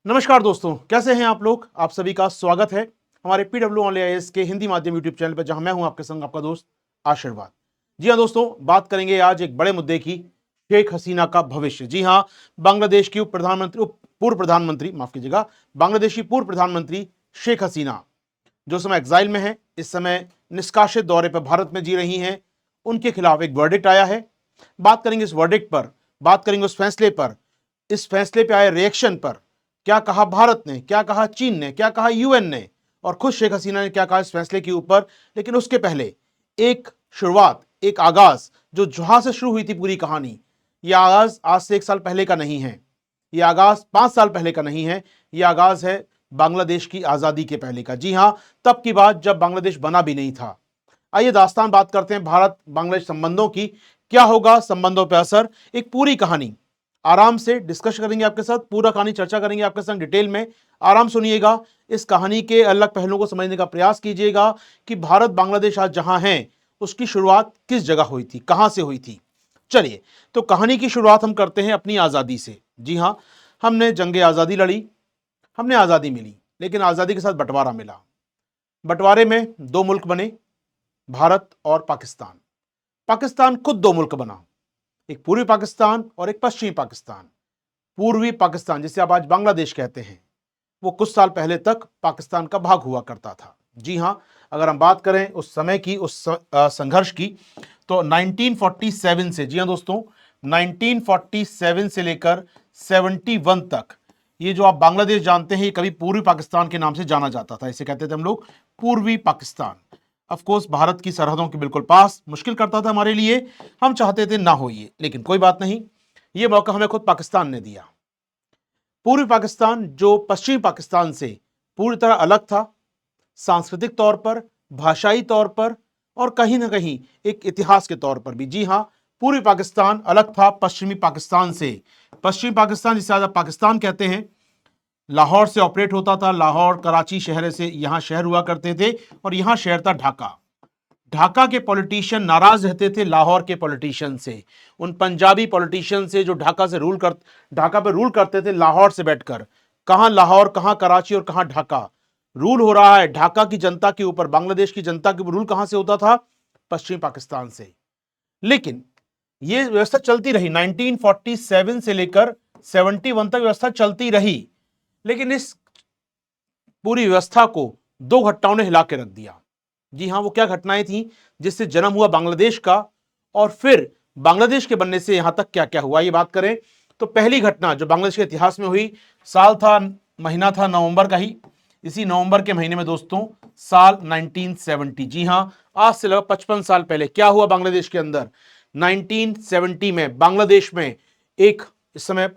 नमस्कार दोस्तों, कैसे हैं आप लोग। आप सभी का स्वागत है हमारे PWOnlyIAS के हिंदी माध्यम यूट्यूब चैनल पर, जहां मैं हूं आपके संग आपका दोस्त आशीर्वाद। जी हां दोस्तों, बात करेंगे आज एक बड़े मुद्दे की, शेख हसीना का भविष्य। जी हां, बांग्लादेश की पूर्व प्रधानमंत्री, माफ कीजिएगा, बांग्लादेश की पूर्व प्रधानमंत्री शेख हसीना, जो समय एग्जाइल में है, इस समय निष्कासित दौरे पर भारत में जी रही हैं, उनके खिलाफ एक वर्डिक्ट आया है। बात करेंगे इस वर्डिक्ट पर, बात करेंगे उस फैसले पर, इस फैसले पर आए रिएक्शन पर। क्या कहा भारत ने, क्या कहा चीन ने, क्या कहा यूएन ने, और खुद शेख हसीना ने क्या कहा इस फैसले के ऊपर। लेकिन उसके पहले एक शुरुआत, एक आगाज, जो जहां से शुरू हुई थी पूरी कहानी, यह आगाज आज से 1 साल पहले का नहीं है, यह आगाज 5 साल पहले का नहीं है, यह आगाज है बांग्लादेश की आजादी के पहले का। जी हां, तब की बात जब बांग्लादेश बना भी नहीं था। आइए दास्तान बात करते हैं भारत बांग्लादेश संबंधों की। क्या होगा संबंधों पर असर, एक पूरी कहानी आराम से डिस्कस करेंगे आपके साथ, पूरा कहानी चर्चा करेंगे आपके साथ डिटेल में। आराम सुनिएगा, इस कहानी के अलग पहलुओं को समझने का प्रयास कीजिएगा कि भारत बांग्लादेश आज जहां है उसकी शुरुआत किस जगह हुई थी, कहां से हुई थी। चलिए, तो कहानी की शुरुआत हम करते हैं अपनी आजादी से। जी हां, हमने जंग आजादी लड़ी, हमने आजादी मिली, लेकिन आजादी के साथ बंटवारा मिला। बंटवारे में 2 मुल्क बने, भारत और पाकिस्तान। पाकिस्तान खुद 2 मुल्क बना, एक पूर्वी पाकिस्तान और एक पश्चिमी पाकिस्तान। पूर्वी पाकिस्तान, जिसे आप आज बांग्लादेश कहते हैं, वो कुछ साल पहले तक पाकिस्तान का भाग हुआ करता था। जी हां, अगर हम बात करें उस समय की, उस संघर्ष की, तो 1947 से, जी हां दोस्तों, 1947 से लेकर 71 तक, ये जो आप बांग्लादेश जानते हैं, ये कभी पूर्वी पाकिस्तान के नाम से जाना जाता था। इसे कहते थे हम लोग पूर्वी पाकिस्तान। ऑफकोर्स भारत की सरहदों के बिल्कुल पास, मुश्किल करता था हमारे लिए, हम चाहते थे ना हो ये, लेकिन कोई बात नहीं, ये मौका हमें खुद पाकिस्तान ने दिया। पूर्वी पाकिस्तान जो पश्चिमी पाकिस्तान से पूरी तरह अलग था, सांस्कृतिक तौर पर, भाषाई तौर पर, और कहीं ना कहीं एक इतिहास के तौर पर भी। जी हां, पूर्वी पाकिस्तान अलग था पश्चिमी पाकिस्तान से। पश्चिमी पाकिस्तान, जिसे आज आप पाकिस्तान कहते हैं, लाहौर से ऑपरेट होता था। लाहौर, कराची शहर से यहां शहर हुआ करते थे, और यहां शहर था ढाका। ढाका के पॉलिटिशियन नाराज रहते थे लाहौर के पॉलिटिशियन से, उन पंजाबी पॉलिटिशियन से जो ढाका पे रूल करते थे लाहौर से बैठकर। कहां लाहौर, कहां कराची और कहां ढाका, रूल हो रहा है ढाका की जनता के ऊपर, बांग्लादेश की जनता के ऊपर रूल कहां से होता था, पश्चिमी पाकिस्तान से। लेकिन यह व्यवस्था चलती रही 1947 से लेकर 71 तक, व्यवस्था चलती रही। लेकिन इस पूरी व्यवस्था को 2 घटनाओं ने हिला के रख दिया। जी हां, वो क्या घटनाएं थी जिससे जन्म हुआ बांग्लादेश का, और फिर बांग्लादेश के बनने से यहां तक क्या क्या हुआ, ये बात करें तो पहली घटना जो बांग्लादेश के इतिहास में हुई, साल था, महीना था नवंबर का ही। इसी नवंबर के महीने में दोस्तों, साल 1970, जी हां, आज से लगभग 55 साल पहले क्या हुआ बांग्लादेश के अंदर। 1970 में बांग्लादेश में एक, इस समय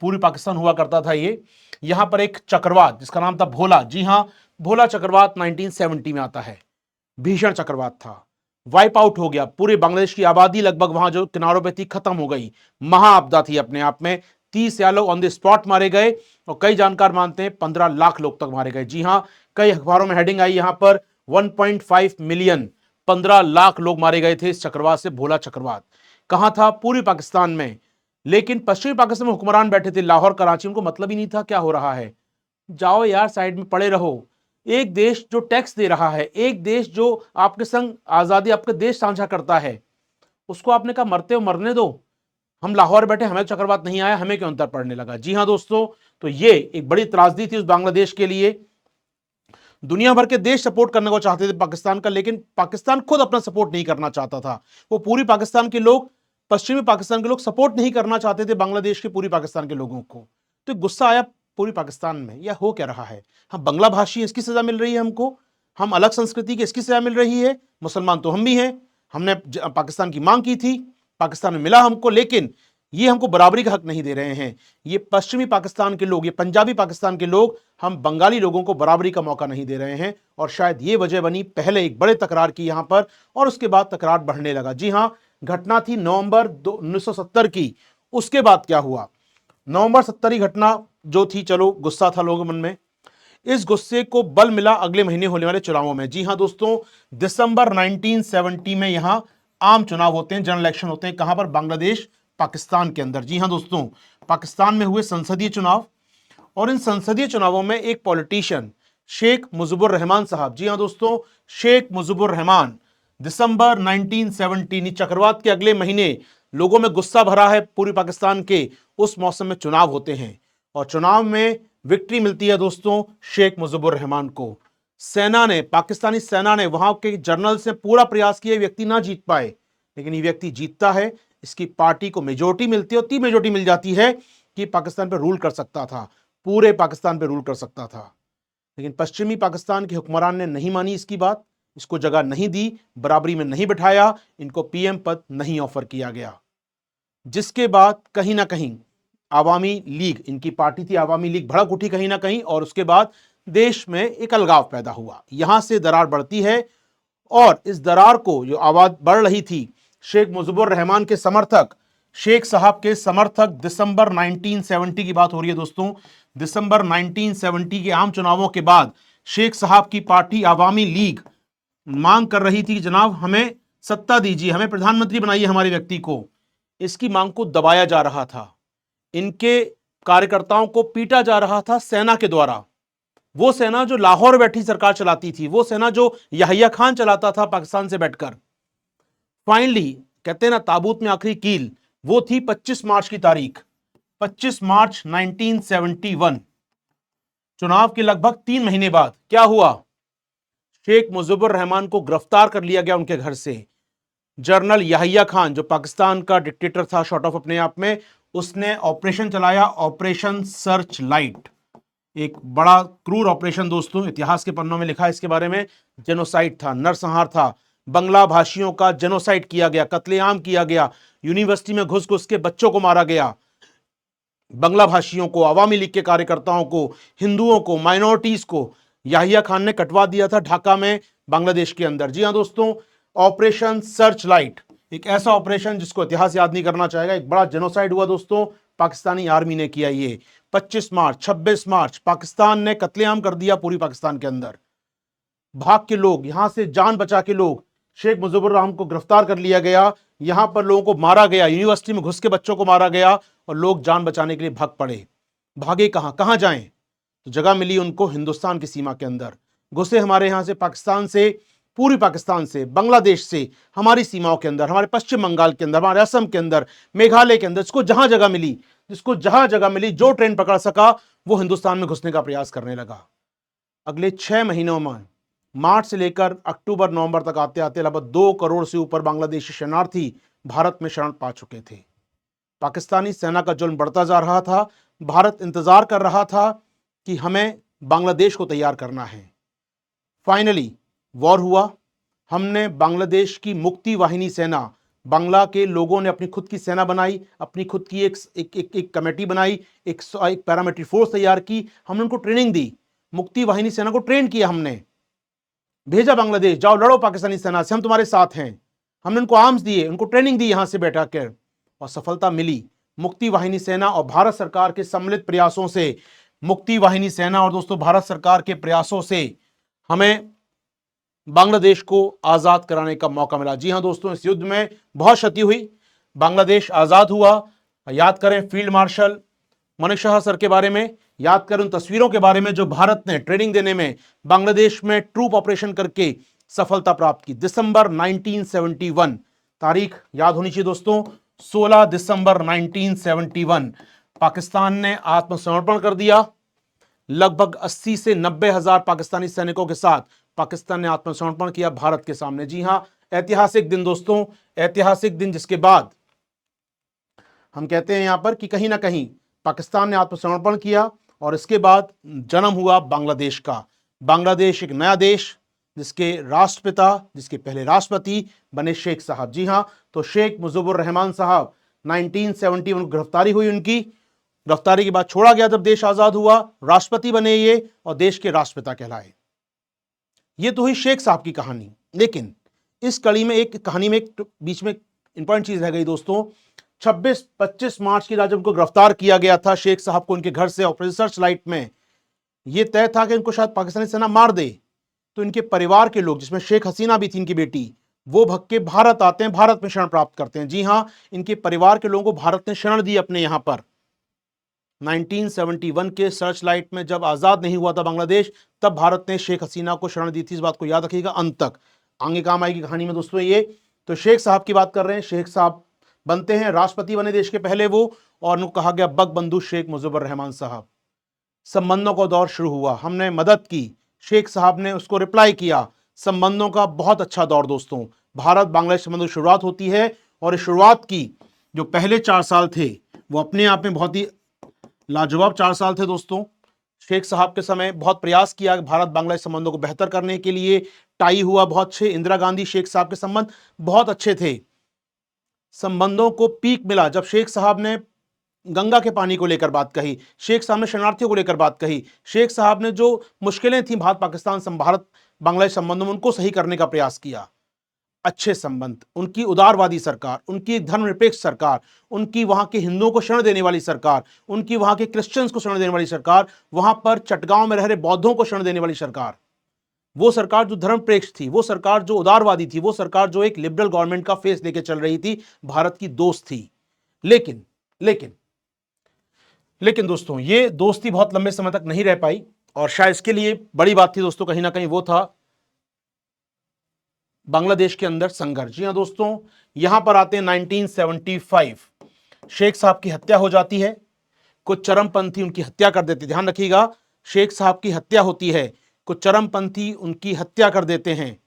पूर्वी पाकिस्तान हुआ करता था ये, यहां पर एक चक्रवात जिसका नाम था भोला। जी हां, भोला चक्रवात 1970 में आता है। भीषण चक्रवात था, वाइप आउट हो गया, पूरे बांग्लादेश की आबादी लगभग वहां जो किनारों पे थी खत्म हो गई। महाआपदा थी अपने आप में। 30 लोग ऑन द स्पॉट मारे गए, और कई जानकार मानते हैं 15 लाख लोग तक मारे गए। जी हां, कई अखबारों में हेडिंग आई यहां पर 1.5 मिलियन, 15 लाख लोग मारे गए थे इस चक्रवात से। भोला चक्रवात कहां था, पूर्वी पाकिस्तान में। लेकिन पश्चिमी पाकिस्तान में हुक्मरान बैठे थे लाहौर कराची, उनको मतलब ही नहीं था क्या हो रहा है। जाओ यार, साइड में पड़े रहो। एक देश जो टैक्स दे रहा है, एक देश जो आपके संग आजादी, आपका देश साझा करता है, उसको आपने कहा मरते हो मरने दो, हम लाहौर बैठे, हमें चक्रवात नहीं आया, हमें क्यों अंतर पड़ने लगा। जी हां दोस्तों, तो ये एक बड़ी त्रासदी थी उस बांग्लादेश के लिए। दुनिया भर के देश सपोर्ट करने को चाहते थे पाकिस्तान का, लेकिन पाकिस्तान खुद अपना सपोर्ट नहीं करना चाहता था। वो पूरी पाकिस्तान के लोग, पश्चिमी पाकिस्तान के लोग सपोर्ट नहीं करना चाहते थे बांग्लादेश के पूरी पाकिस्तान के लोगों को। तो गुस्सा आया पूरी पाकिस्तान में, यह हो क्या रहा है, हम बांग्ला भाषी, इसकी सजा मिल रही है हमको, हम अलग संस्कृति की, इसकी सजा मिल रही है। मुसलमान तो हम भी हैं, हमने पाकिस्तान की मांग की थी, पाकिस्तान में मिला हमको, लेकिन ये हमको बराबरी का हक नहीं दे रहे हैं। ये पश्चिमी पाकिस्तान के लोग, ये पंजाबी पाकिस्तान के लोग, हम बंगाली लोगों को बराबरी का मौका नहीं दे रहे हैं। और शायद ये वजह बनी, पहले एक बड़े तकरार की यहां पर, और उसके बाद तकरार बढ़ने लगा। जी हां, घटना थी नवंबर 1970 की। उसके बाद क्या हुआ, नवंबर 70 घटना जो थी, चलो गुस्सा था लोगों के मन में, इस गुस्से को बल मिला अगले महीने होने वाले चुनावों में। जी हां दोस्तों, दिसंबर 1970 में यहां आम चुनाव होते हैं, जनरल इलेक्शन होते हैं। कहां पर, बांग्लादेश पाकिस्तान के अंदर। जी हां दोस्तों, पाकिस्तान में हुए संसदीय चुनाव, और इन संसदीय चुनावों में एक पॉलिटिशियन शेख मुजीबुर रहमान साहब, जी हां दोस्तों, शेख मुजीबुर रहमान, दिसंबर 1970 चक्रवात के अगले महीने लोगों में गुस्सा भरा है पूर्वी पाकिस्तान के, उस मौसम में चुनाव होते हैं और चुनाव में विक्ट्री मिलती है दोस्तों शेख मुजीबुर रहमान को। सेना ने, पाकिस्तानी सेना ने, वहां के जनरल से पूरा प्रयास किया व्यक्ति ना जीत पाए, लेकिन ये व्यक्ति जीतता है, इसकी पार्टी को मेजोरिटी मिलती है और 3 मेजोरिटी मिल जाती है कि पाकिस्तान पर रूल कर सकता था, पूरे पाकिस्तान पर रूल कर सकता था। लेकिन पश्चिमी पाकिस्तान के हुक्मरान ने नहीं मानी इसकी बात, इसको जगह नहीं दी, बराबरी में नहीं बिठाया, इनको पीएम पद नहीं ऑफर किया गया। जिसके बाद कहीं ना कहीं आवामी लीग, इनकी पार्टी थी आवामी लीग, भड़क उठी कहीं ना कहीं और उसके बाद देश में एक अलगाव पैदा हुआ। यहां से दरार बढ़ती है और इस दरार को, जो आवाज बढ़ रही थी, शेख मुजीबुर रहमान के समर्थक, शेख साहब के समर्थक, दिसंबर 1970 की बात हो रही है दोस्तों, दिसंबर 1970 के आम चुनावों के बाद शेख साहब की पार्टी आवामी लीग मांग कर रही थी, जनाब हमें सत्ता दीजिए, हमें प्रधानमंत्री बनाइए हमारे व्यक्ति को। इसकी मांग को दबाया जा रहा था, इनके कार्यकर्ताओं को पीटा जा रहा था सेना के द्वारा। वो सेना जो लाहौर बैठी सरकार चलाती थी, वो सेना जो याहिया खान चलाता था पाकिस्तान से बैठकर। फाइनली कहते हैं ना ताबूत में आखिरी कील, वो थी 25 मार्च की तारीख, 25 मार्च 1971। चुनाव के लगभग 3 महीने बाद क्या हुआ, शेख मुजीबुर रहमान को गिरफ्तार कर लिया गया उनके घर से। जनरल याहिया खान, जो पाकिस्तान का डिक्टेटर था शॉर्ट ऑफ अपने आप में, उसने ऑपरेशन चलाया, ऑपरेशन सर्च लाइट, एक बड़ा क्रूर ऑपरेशन दोस्तों, इतिहास के पन्नों में लिखा है इसके बारे में। जेनोसाइड था, नरसंहार था, बंगला भाषियों का जेनोसाइड किया गया, कत्लेआम किया गया, यूनिवर्सिटी में घुस घुस के बच्चों को मारा गया, बंगला भाषियों को, आवामी लीग के कार्यकर्ताओं को, हिंदुओं को, माइनॉरिटीज को याहिया खान ने कटवा दिया था ढाका में, बांग्लादेश के अंदर। जी हां दोस्तों, ऑपरेशन सर्च लाइट, एक ऐसा ऑपरेशन जिसको इतिहास याद नहीं करना चाहेगा, एक बड़ा जेनोसाइड हुआ दोस्तों, पाकिस्तानी आर्मी ने किया। ये 25 मार्च 26 मार्च पाकिस्तान ने कत्लेआम कर दिया पूरी पाकिस्तान के अंदर। भाग के लोग, यहां से जान बचा के लोग, शेख मुजीबुर रहमान को गिरफ्तार कर लिया गया, यहां पर लोगों को मारा गया, यूनिवर्सिटी में घुस के बच्चों को मारा गया और लोग जान बचाने के लिए भाग पड़े। भागे कहां, कहां जाएं, तो जगह मिली उनको हिंदुस्तान की सीमा के अंदर। घुसे हमारे यहां से, पाकिस्तान से, पूरी पाकिस्तान से, बांग्लादेश से, हमारी सीमाओं के अंदर, हमारे पश्चिम बंगाल के अंदर, हमारे असम के अंदर, मेघालय के अंदर, जिसको जहां जगह मिली, जिसको जहां जगह मिली, जो ट्रेन पकड़ सका वो हिंदुस्तान में घुसने का प्रयास करने लगा। अगले 6 महीनों में, मार्च से लेकर अक्टूबर नवंबर तक आते आते लगभग 2 करोड़ से ऊपर बांग्लादेशी शरणार्थी भारत में शरण पा चुके थे। पाकिस्तानी सेना का जुल्म बढ़ता जा रहा था, भारत इंतजार कर रहा था कि हमें बांग्लादेश को तैयार करना है। फाइनली वॉर हुआ, हमने बांग्लादेश की मुक्ति वाहिनी सेना, बांग्ला के लोगों ने अपनी खुद की सेना बनाई, अपनी खुद की एक कमेटी बनाई, एक पैरामिलिट्री फोर्स तैयार की, हमने उनको ट्रेनिंग दी, मुक्ति वाहिनी सेना को ट्रेन किया, हमने भेजा बांग्लादेश, जाओ लड़ो पाकिस्तानी सेना से, हम तुम्हारे साथ हैं। हमने उनको आर्म्स दिए, उनको ट्रेनिंग दी यहां से बैठा कर, और सफलता मिली। मुक्ति वाहिनी सेना और भारत सरकार के सम्मिलित प्रयासों से, मुक्ति वाहिनी सेना और दोस्तों भारत सरकार के प्रयासों से हमें बांग्लादेश को आजाद कराने का मौका मिला। जी हां दोस्तों, इस युद्ध में बहुत क्षति हुई, बांग्लादेश आजाद हुआ। याद करें field marshal Maneck Shah sir के बारे में, याद करें उन तस्वीरों के बारे में जो भारत ने ट्रेनिंग देने में बांग्लादेश में ट्रूप ऑपरेशन करके सफलता प्राप्त की। दिसंबर 1971 तारीख याद होनी चाहिए दोस्तों, 16 दिसंबर 1971 पाकिस्तान ने आत्मसमर्पण कर दिया। लगभग 80 से 90 हजार पाकिस्तानी सैनिकों के साथ पाकिस्तान ने आत्मसमर्पण किया भारत के सामने। जी हां, ऐतिहासिक दिन दोस्तों, ऐतिहासिक दिन, जिसके बाद हम कहते हैं यहां पर कि कहीं ना कहीं पाकिस्तान ने आत्मसमर्पण किया और इसके बाद जन्म हुआ बांग्लादेश का। बांग्लादेश एक नया देश, जिसके राष्ट्रपिता, जिसके पहले राष्ट्रपति बने शेख साहब। जी हां, तो शेख मुजीबुर रहमान साहब 1971 गिरफ्तारी हुई उनकी, गिरफ्तारी के बाद छोड़ा गया जब देश आजाद हुआ, राष्ट्रपति बने ये और देश के राष्ट्रपिता कहलाए। ये तो हुई शेख साहब की कहानी। लेकिन इस कड़ी में एक कहानी में एक बीच में इंपॉर्टेंट चीज रह गई दोस्तों। 26-25 मार्च की रात जब उनको गिरफ्तार किया गया था शेख साहब को उनके घर से ऑपरेशन सर्च लाइट में, यह तय था कि इनको शायद पाकिस्तानी सेना मार दे। तो इनके परिवार के लोग, जिसमें शेख हसीना भी थी इनकी बेटी, वो भग के भारत आते हैं, भारत में शरण प्राप्त करते हैं। जी हां, इनके परिवार के लोगों को भारत ने शरण दी अपने यहां पर। 1971 के सर्च लाइट में जब आज़ाद नहीं हुआ था बांग्लादेश, तब भारत ने शेख हसीना को शरण दी थी। इस बात को याद रखिएगा, अंत तक आगे काम आएगी कहानी में दोस्तों। ये तो शेख साहब की बात कर रहे हैं। शेख साहब बनते हैं, राष्ट्रपति बने देश के पहले वो, और उनको कहा गया बंधु शेख मुजीबुर रहमान साहब। संबंधों का दौर शुरू हुआ, हमने मदद की, शेख साहब ने उसको रिप्लाई किया। संबंधों का बहुत अच्छा दौर दोस्तों, भारत बांग्लादेश संबंधों की शुरुआत होती है। और इस शुरुआत की जो पहले 4 साल थे वो अपने आप में बहुत ही लाजवाब 4 साल थे दोस्तों। शेख साहब के समय बहुत प्रयास किया भारत बांग्लादेश संबंधों को बेहतर करने के लिए, टाई हुआ बहुत अच्छे। इंदिरा गांधी शेख साहब के संबंध बहुत अच्छे थे। संबंधों को पीक मिला जब शेख साहब ने गंगा के पानी को लेकर बात कही, शेख साहब ने शरणार्थियों को लेकर बात कही, शेख साहब ने जो मुश्किलें थी भारत बांग्लादेश संबंधों में उनको सही करने का प्रयास किया। अच्छे संबंध, उनकी उदारवादी सरकार, उनकी धर्मनिरपेक्ष सरकार, उनकी वहां के हिंदुओं को शरण देने वाली सरकार, उनकी वहां के क्रिश्चियंस को शरण देने वाली सरकार, वहां पर चटगांव में रह रहे बौद्धों को शरण देने वाली सरकार, वो सरकार जो धर्मनिरपेक्ष थी, वो सरकार जो उदारवादी थी, वो सरकार जो एक लिबरल गवर्नमेंट का फेस लेके चल रही थी, भारत की दोस्त थी। लेकिन लेकिन लेकिन दोस्तों ये दोस्ती बहुत लंबे समय तक नहीं रह पाई, और शायद इसके लिए बड़ी बात थी दोस्तों कहीं ना कहीं वो था बांग्लादेश के अंदर संघर्ष। जी हां दोस्तों, यहां पर आते हैं 1975, शेख साहब की हत्या हो जाती है। कुछ चरमपंथी उनकी हत्या कर देते, ध्यान रखिएगा, शेख साहब की हत्या होती है, कुछ चरमपंथी उनकी हत्या कर देते हैं।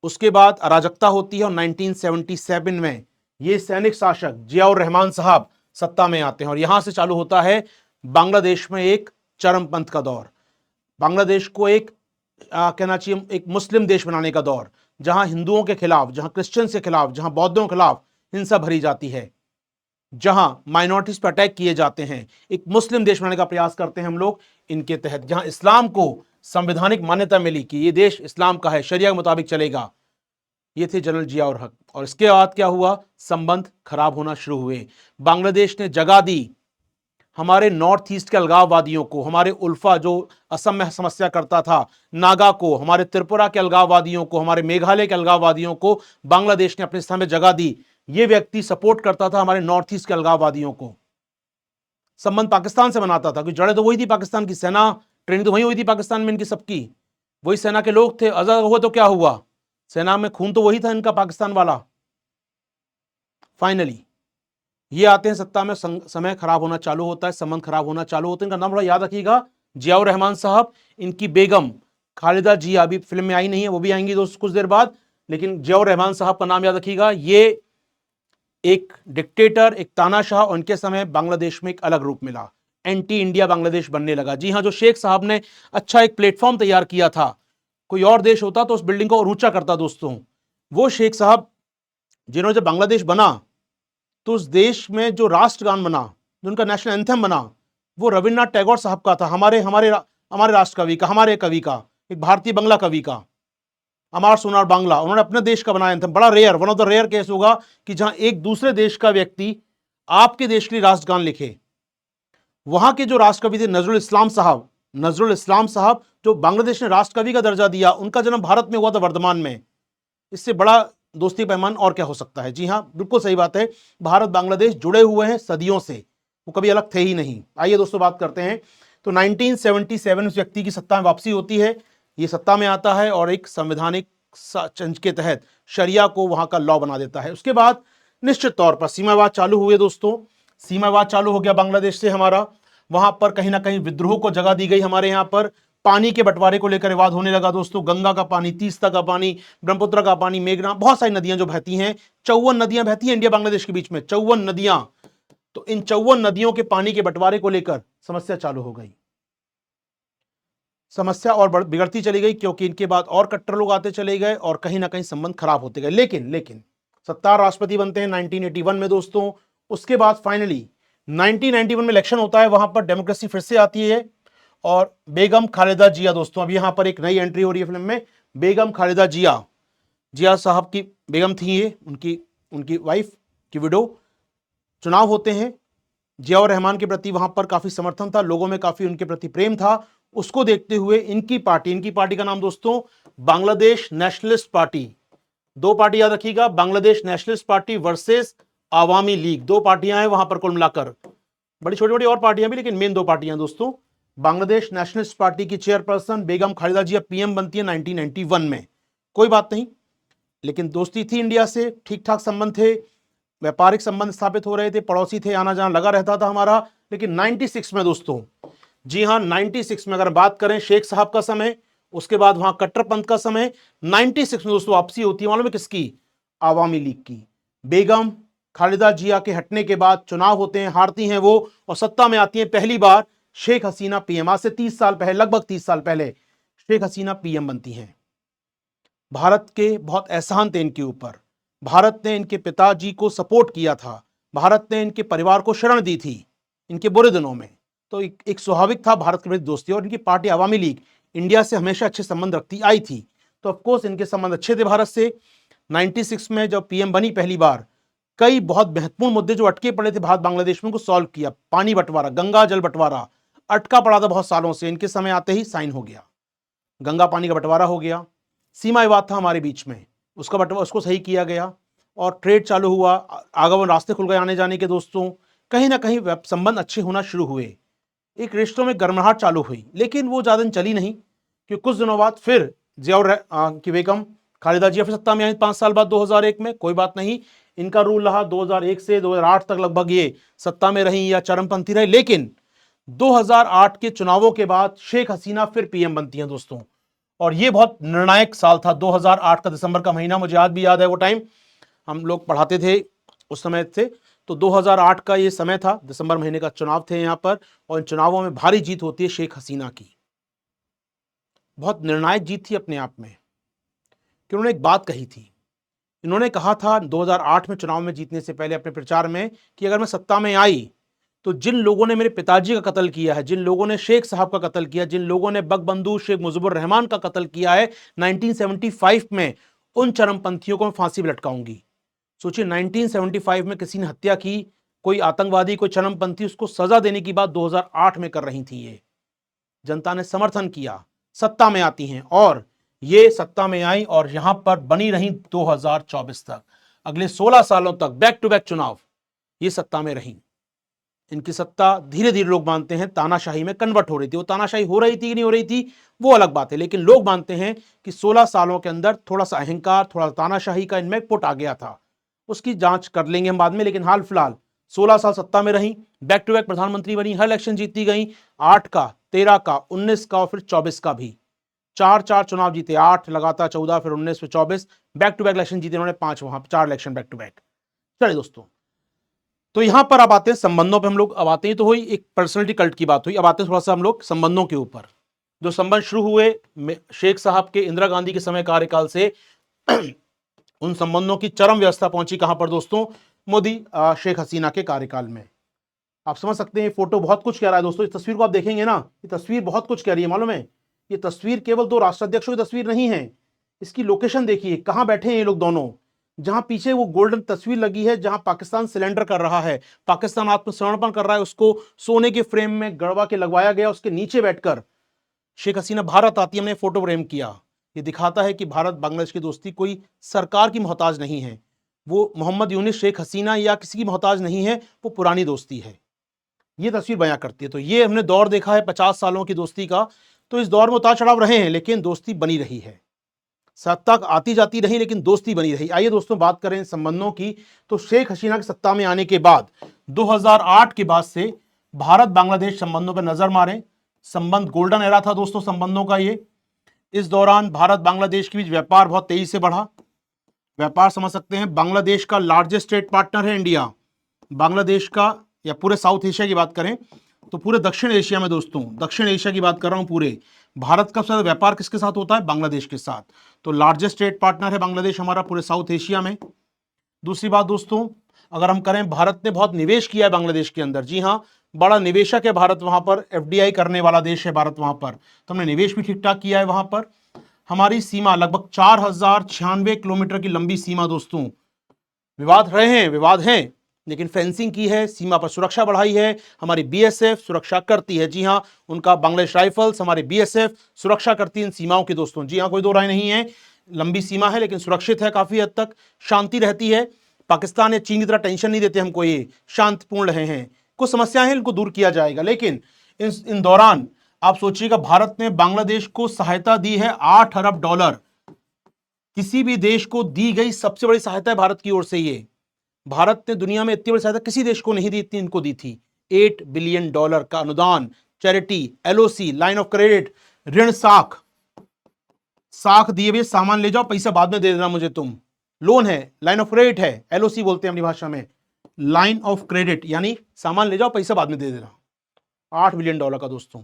उसके बाद अराजकता होती है और 1977 में ये सैनिक शासक जियाउर रहमान साहब सत्ता में आते हैं, और यहां से चालू होता है बांग्लादेश में एक चरमपंथ का दौर। बांग्लादेश को एक कहना चाहिए एक मुस्लिम देश बनाने का दौर, जहां हिंदुओं के खिलाफ, जहां क्रिश्चियंस के खिलाफ, जहां बौद्धों के खिलाफ हिंसा भरी जाती है, जहां माइनॉरिटीज पर अटैक किए जाते हैं, एक मुस्लिम देश बनाने का प्रयास करते हैं हम लोग इनके तहत, जहां इस्लाम को संवैधानिक मान्यता मिली कि ये देश इस्लाम का है, शरिया के मुताबिक चलेगा। ये थे जनरल जियाउर हक। और इसके बाद क्या हुआ, संबंध खराब होना शुरू हुए। बांग्लादेश ने जगह दी हमारे नॉर्थ ईस्ट के अलगाववादियों को, हमारे उल्फा जो असम में समस्या करता था, नागा को, हमारे त्रिपुरा के अलगाववादियों को, हमारे मेघालय के अलगाववादियों को बांग्लादेश ने अपने स्थान में जगह दी। ये व्यक्ति सपोर्ट करता था हमारे नॉर्थ ईस्ट के अलगाववादियों को, संबंध पाकिस्तान से बनाता था, क्योंकि जड़ें तो वही थी पाकिस्तान की, सेना ट्रेनिंग तो वही हुई थी पाकिस्तान में इनकी सबकी, वही सेना के लोग थे। आजाद हुआ तो क्या हुआ, सेना में खून तो वही था इनका पाकिस्तान वाला। फाइनली ये आते हैं सत्ता में, समय खराब होना चालू होता है, संबंध खराब होना चालू होते हैं। इनका नाम थोड़ा याद रखिएगा, जियाउर रहमान साहब, इनकी बेगम खालिदा जिया अभी फिल्म में आई नहीं है, वो भी आएंगी दोस्त कुछ देर बाद, लेकिन जियाउर रहमान साहब का नाम याद रखिएगा। ये एक डिक्टेटर, एक तानाशाह, और उनके समय बांग्लादेश में एक अलग रूप मिला, एंटी इंडिया बांग्लादेश बनने लगा। जी हां, जो शेख साहब ने अच्छा एक प्लेटफॉर्म तैयार किया था, कोई और देश होता तो उस बिल्डिंग को और ऊंचा करता दोस्तों, वो शेख साहब जिन्होंने जब बांग्लादेश बना तो उस देश में जो राष्ट्रगान बना, जो उनका नेशनल एंथम बना, वो रविन्द्रनाथ टैगोर साहब का था, हमारे हमारे हमारे राष्ट्र कवि का, हमारे कवि का, एक भारतीय बंगला कवि का, अमार सोनार बांग्ला। उन्होंने अपने देश का बनाया एंथम, बड़ा rare, one of the rare case होगा कि जहां एक दूसरे देश का व्यक्ति आपके देश के लिए राष्ट्रगान लिखे। वहां के जो राष्ट्र कवि थे नजरुल इस्लाम साहब, नजरुल इस्लाम साहब जो बांग्लादेश ने राष्ट्र कवि का दर्जा दिया, उनका जन्म भारत में हुआ था वर्धमान में। इससे बड़ा दोस्ती पैमान और क्या हो सकता है। जी हां, बिल्कुल सही बात है, भारत बांग्लादेश जुड़े हुए हैं सदियों से, वो कभी अलग थे ही नहीं। आइए दोस्तों बात करते हैं। तो 1977 उस व्यक्ति की सत्ता में वापसी होती है, ये सत्ता में आता है और एक संवैधानिक चंज के तहत शरिया को वहां का लॉ बना देता है। उसके बाद निश्चित तौर पर सीमावाद चालू हुए दोस्तों, सीमावाद चालू हो गया बांग्लादेश से हमारा, वहां पर कहीं ना कहीं विद्रोह को जगह दी गई। हमारे यहाँ पर पानी के बंटवारे को लेकर विवाद होने लगा दोस्तों, गंगा का पानी, तीस्ता का पानी, ब्रह्मपुत्र का पानी, मेघना, बहुत सारी नदियां जो बहती हैं, 54 नदियां बहती हैं इंडिया बांग्लादेश के बीच में, 54 नदियां। तो इन 54 नदियों के पानी के बंटवारे को लेकर समस्या चालू हो गई। समस्या और बिगड़ती चली गई, क्योंकि इनके बाद और कट्टर लोग आते चले गए और कहीं ना कहीं संबंध खराब होते गए। लेकिन सत्तार राष्ट्रपति बनते हैं 1981 में दोस्तों। उसके बाद फाइनली 1991 में इलेक्शन होता है, वहां पर डेमोक्रेसी फिर से आती है, और बेगम खालिदा जिया दोस्तों, अब यहां पर एक नई एंट्री हो रही है फिल्म में, बेगम खालिदा जिया, जिया साहब की बेगम थी ये, उनकी वाइफ की विडो। चुनाव होते हैं, जियाउर रहमान के प्रति वहां पर काफी समर्थन था, लोगों में काफी उनके प्रति प्रेम था। उसको देखते हुए इनकी पार्टी का नाम दोस्तों बांग्लादेश नेशनलिस्ट पार्टी, दो पार्टी याद रखिएगा, Bangladesh nationalist party versus Awami league, दो पार्टियां हैं वहां पर कुल मिलाकर। बड़ी छोटी बड़ी और पार्टियां भी, लेकिन मेन दो पार्टियां दोस्तों। बांग्लादेश नेशनलिस्ट पार्टी की चेयरपर्सन बेगम खालिदा जिया पीएम बनती है 1991 में, कोई बात नहीं, लेकिन दोस्ती थी इंडिया से, ठीक ठाक संबंध थे, व्यापारिक संबंध स्थापित हो रहे थे, पड़ोसी थे, आना जाना लगा रहता था हमारा। लेकिन 96 में दोस्तों, जी हां 96 में अगर बात करें शेख साहब का समय, उसके बाद वहां कट्टरपंथ का समय, 96 में दोस्तों वापसी होती है, मालूम है किसकी? आवामी लीग की। बेगम खालिदा जिया के हटने के बाद चुनाव होते हैं, हारती हैं वो, और सत्ता में आती हैं पहली बार शेख हसीना पीएम। आज से 30 साल पहले, लगभग 30 साल पहले शेख हसीना पीएम बनती हैं। भारत के बहुत एहसान थे इनके ऊपर, भारत ने इनके पिताजी को सपोर्ट किया था, भारत ने इनके परिवार को शरण दी थी इनके बुरे दिनों में, तो एक स्वाभाविक था भारत के प्रति दोस्ती। और इनकी पार्टी आवामी लीग इंडिया से हमेशा अच्छे संबंध रखती आई थी, तो ऑफकोर्स इनके संबंध अच्छे थे भारत से। 96 में जब पीएम बनी पहली बार, कई बहुत महत्वपूर्ण मुद्दे जो अटके पड़े थे भारत बांग्लादेश में, उनको सॉल्व किया। पानी बंटवारा, गंगा जल बंटवारा अटका पड़ा था बहुत सालों से, इनके समय आते ही साइन हो गया, गंगा पानी का बंटवारा हो गया। सीमा विवाद था हमारे बीच में, उसका बंटवारा, उसको सही किया गया, और ट्रेड चालू हुआ, आगमन रास्ते खुल गए आने जाने के दोस्तों, कहीं ना कहीं संबंध अच्छे होना शुरू हुए, एक रिश्तों में गर्माहट चालू हुई। लेकिन वो ज्यादा दिन चली नहीं, क्योंकि कुछ दिनों बाद फिर जियाउर की बेगम खालिदा जिया फिर सत्ता में आई 5 साल बाद 2001 में, कोई बात नहीं, इनका रूल रहा 2001 से 2008 तक, लगभग ये सत्ता में रही या चरमपंथी रहे। लेकिन 2008 के चुनावों के बाद शेख हसीना फिर पीएम बनती हैं दोस्तों, और ये बहुत निर्णायक साल था 2008 का, दिसंबर का महीना, मुझे आज भी याद है वो टाइम, हम लोग पढ़ाते थे उस समय से। तो 2008 का ये समय था, दिसंबर महीने का चुनाव थे यहाँ पर, और इन चुनावों में भारी जीत होती है शेख हसीना की, बहुत निर्णायक जीत थी अपने आप में, कि उन्होंने एक बात कही थी। इन्होंने कहा था 2008 में चुनाव में जीतने से पहले अपने प्रचार में, कि अगर मैं सत्ता में आई तो जिन लोगों ने मेरे पिताजी का कत्ल किया है, जिन लोगों ने शेख साहब का कत्ल किया, जिन लोगों ने बगबंधु शेख मुजीबुर रहमान का कत्ल किया है 1975 में, उन चरमपंथियों को मैं फांसी पर लटकाऊंगी। सोचिए 1975 में किसी ने हत्या की, कोई आतंकवादी, कोई चरमपंथी, उसको सजा देने की बात 2008 में कर रही थी ये। जनता ने समर्थन किया, सत्ता में आती हैं, और ये सत्ता में आई और यहां पर बनी रही 2024 तक, अगले 16 सालों तक बैक टू बैक चुनाव ये सत्ता में रही। इनकी सत्ता धीरे धीरे लोग मानते हैं तानाशाही में कन्वर्ट हो रही थी। वो तानाशाही हो रही थी कि नहीं हो रही थी वो अलग बात है, लेकिन लोग मानते हैं कि 16 सालों के अंदर थोड़ा सा अहंकार, थोड़ा तानाशाही का इनमें पुट आ गया था। उसकी जांच कर लेंगे हम बाद में, लेकिन हाल फिलहाल 16 साल सत्ता में रही, बैक टू बैक प्रधानमंत्री बनी, हर इलेक्शन जीतती गई, 8 का, 13 का, 19 का और फिर 24 का भी, 4 चुनाव जीते, 8 लगातार, 14 फिर 19 फिर 24, बैक टू बैक इलेक्शन जीते उन्होंने, 5 वहां 4 इलेक्शन बैक टू बैक। चलिए दोस्तों, तो यहां पर अब आते हैं संबंधों पे, हम लोग अब आते हैं, तो हुई एक पर्सनैलिटी कल्ट की बात हुई, अब आते हैं थोड़ा सा हम लोग संबंधों के ऊपर। जो संबंध शुरू हुए शेख साहब के इंदिरा गांधी के समय कार्यकाल से, उन संबंधों की चरम व्यवस्था पहुंची कहां पर दोस्तों? मोदी शेख हसीना के कार्यकाल में। आप समझ सकते हैं, फोटो बहुत कुछ कह रहा है दोस्तों, इस तस्वीर को आप देखेंगे ना, ये तस्वीर बहुत कुछ कह रही है, मालूम है? ये तस्वीर केवल 2 राष्ट्राध्यक्षों की तस्वीर नहीं है, इसकी लोकेशन देखिए, कहां बैठे हैं ये लोग दोनों। जहां पीछे वो गोल्डन तस्वीर लगी है, जहां पाकिस्तान सिलेंडर कर रहा है, पाकिस्तान आत्मसमर्पण कर रहा है, उसको सोने के फ्रेम में गड़वा के लगवाया गया, उसके नीचे बैठकर शेख हसीना भारत आती है, हमने फोटो फ्रेम किया। ये दिखाता है कि भारत बांग्लादेश की दोस्ती कोई सरकार की मोहताज नहीं है, वो मोहम्मद यूनिस शेख हसीना या किसी की मोहताज नहीं है, वो पुरानी दोस्ती है, ये तस्वीर बयां करती है। तो ये हमने दौर देखा है 50 सालों की दोस्ती का, तो इस दौर में उतार चढ़ाव रहे हैं, लेकिन दोस्ती बनी रही है, सत्ता आती जाती रही लेकिन दोस्ती बनी रही। आइए दोस्तों बात करें संबंधों की, तो शेख हसीना की सत्ता में आने के बाद 2008 के बाद से भारत बांग्लादेश संबंधों पर नजर मारें, संबंध गोल्डन एरा था दोस्तों संबंधों का ये। इस दौरान भारत बांग्लादेश के बीच व्यापार बहुत तेजी से बढ़ा। व्यापार समझ सकते हैं, बांग्लादेश का लार्जेस्ट ट्रेड पार्टनर है इंडिया, बांग्लादेश का, या पूरे साउथ एशिया की बात करें तो पूरे दक्षिण एशिया में दोस्तों, दक्षिण एशिया की बात कर रहा हूं पूरे, भारत का सबसे ज्यादा व्यापार किसके साथ होता है? बांग्लादेश के साथ। तो लार्जेस्ट ट्रेड पार्टनर है बांग्लादेश हमारा पूरे साउथ एशिया में। दूसरी बात दोस्तों, अगर हम करें, भारत ने बहुत निवेश किया है बांग्लादेश के अंदर, जी हाँ, बड़ा निवेशक है भारत वहां पर, एफडीआई करने वाला देश है भारत वहां पर, तो हमने निवेश भी ठीक ठाक किया है वहां पर। हमारी सीमा लगभग 4096 किलोमीटर की लंबी सीमा दोस्तों, विवाद रहे हैं, विवाद हैं, लेकिन फेंसिंग की है, सीमा पर सुरक्षा बढ़ाई है, हमारी बीएसएफ सुरक्षा करती है, जी हां, उनका बांग्लादेश राइफल्स, हमारी बीएसएफ सुरक्षा करती है इन सीमाओं की दोस्तों, जी हां, कोई दो राय नहीं है, लंबी सीमा है लेकिन सुरक्षित है, काफी हद तक शांति रहती है। पाकिस्तान या चीन की तरह टेंशन नहीं देते हमको, ये शांतिपूर्ण रहे हैं, कुछ समस्याएं हैं, इनको दूर किया जाएगा। लेकिन इन दौरान आप सोचिएगा, भारत ने बांग्लादेश को सहायता दी है $8 अरब। किसी भी देश को दी गई सबसे बड़ी सहायता है भारत की ओर से। ये भारत ने दुनिया में इतनी बड़ी सहायता किसी देश को नहीं दी, इतनी इनको दी थी। $8 बिलियन का अनुदान, charity, LOC, line of credit, ऋण साख दिए हुए, सामान ले जाओ, पैसा बाद में दे देना मुझे तुम। लोन है, लाइन ऑफ क्रेडिट है, एलओसी बोलते हैं अपनी भाषा में, लाइन ऑफ क्रेडिट, यानी सामान ले जाओ, पैसा बाद में दे देना। $8 बिलियन का दोस्तों।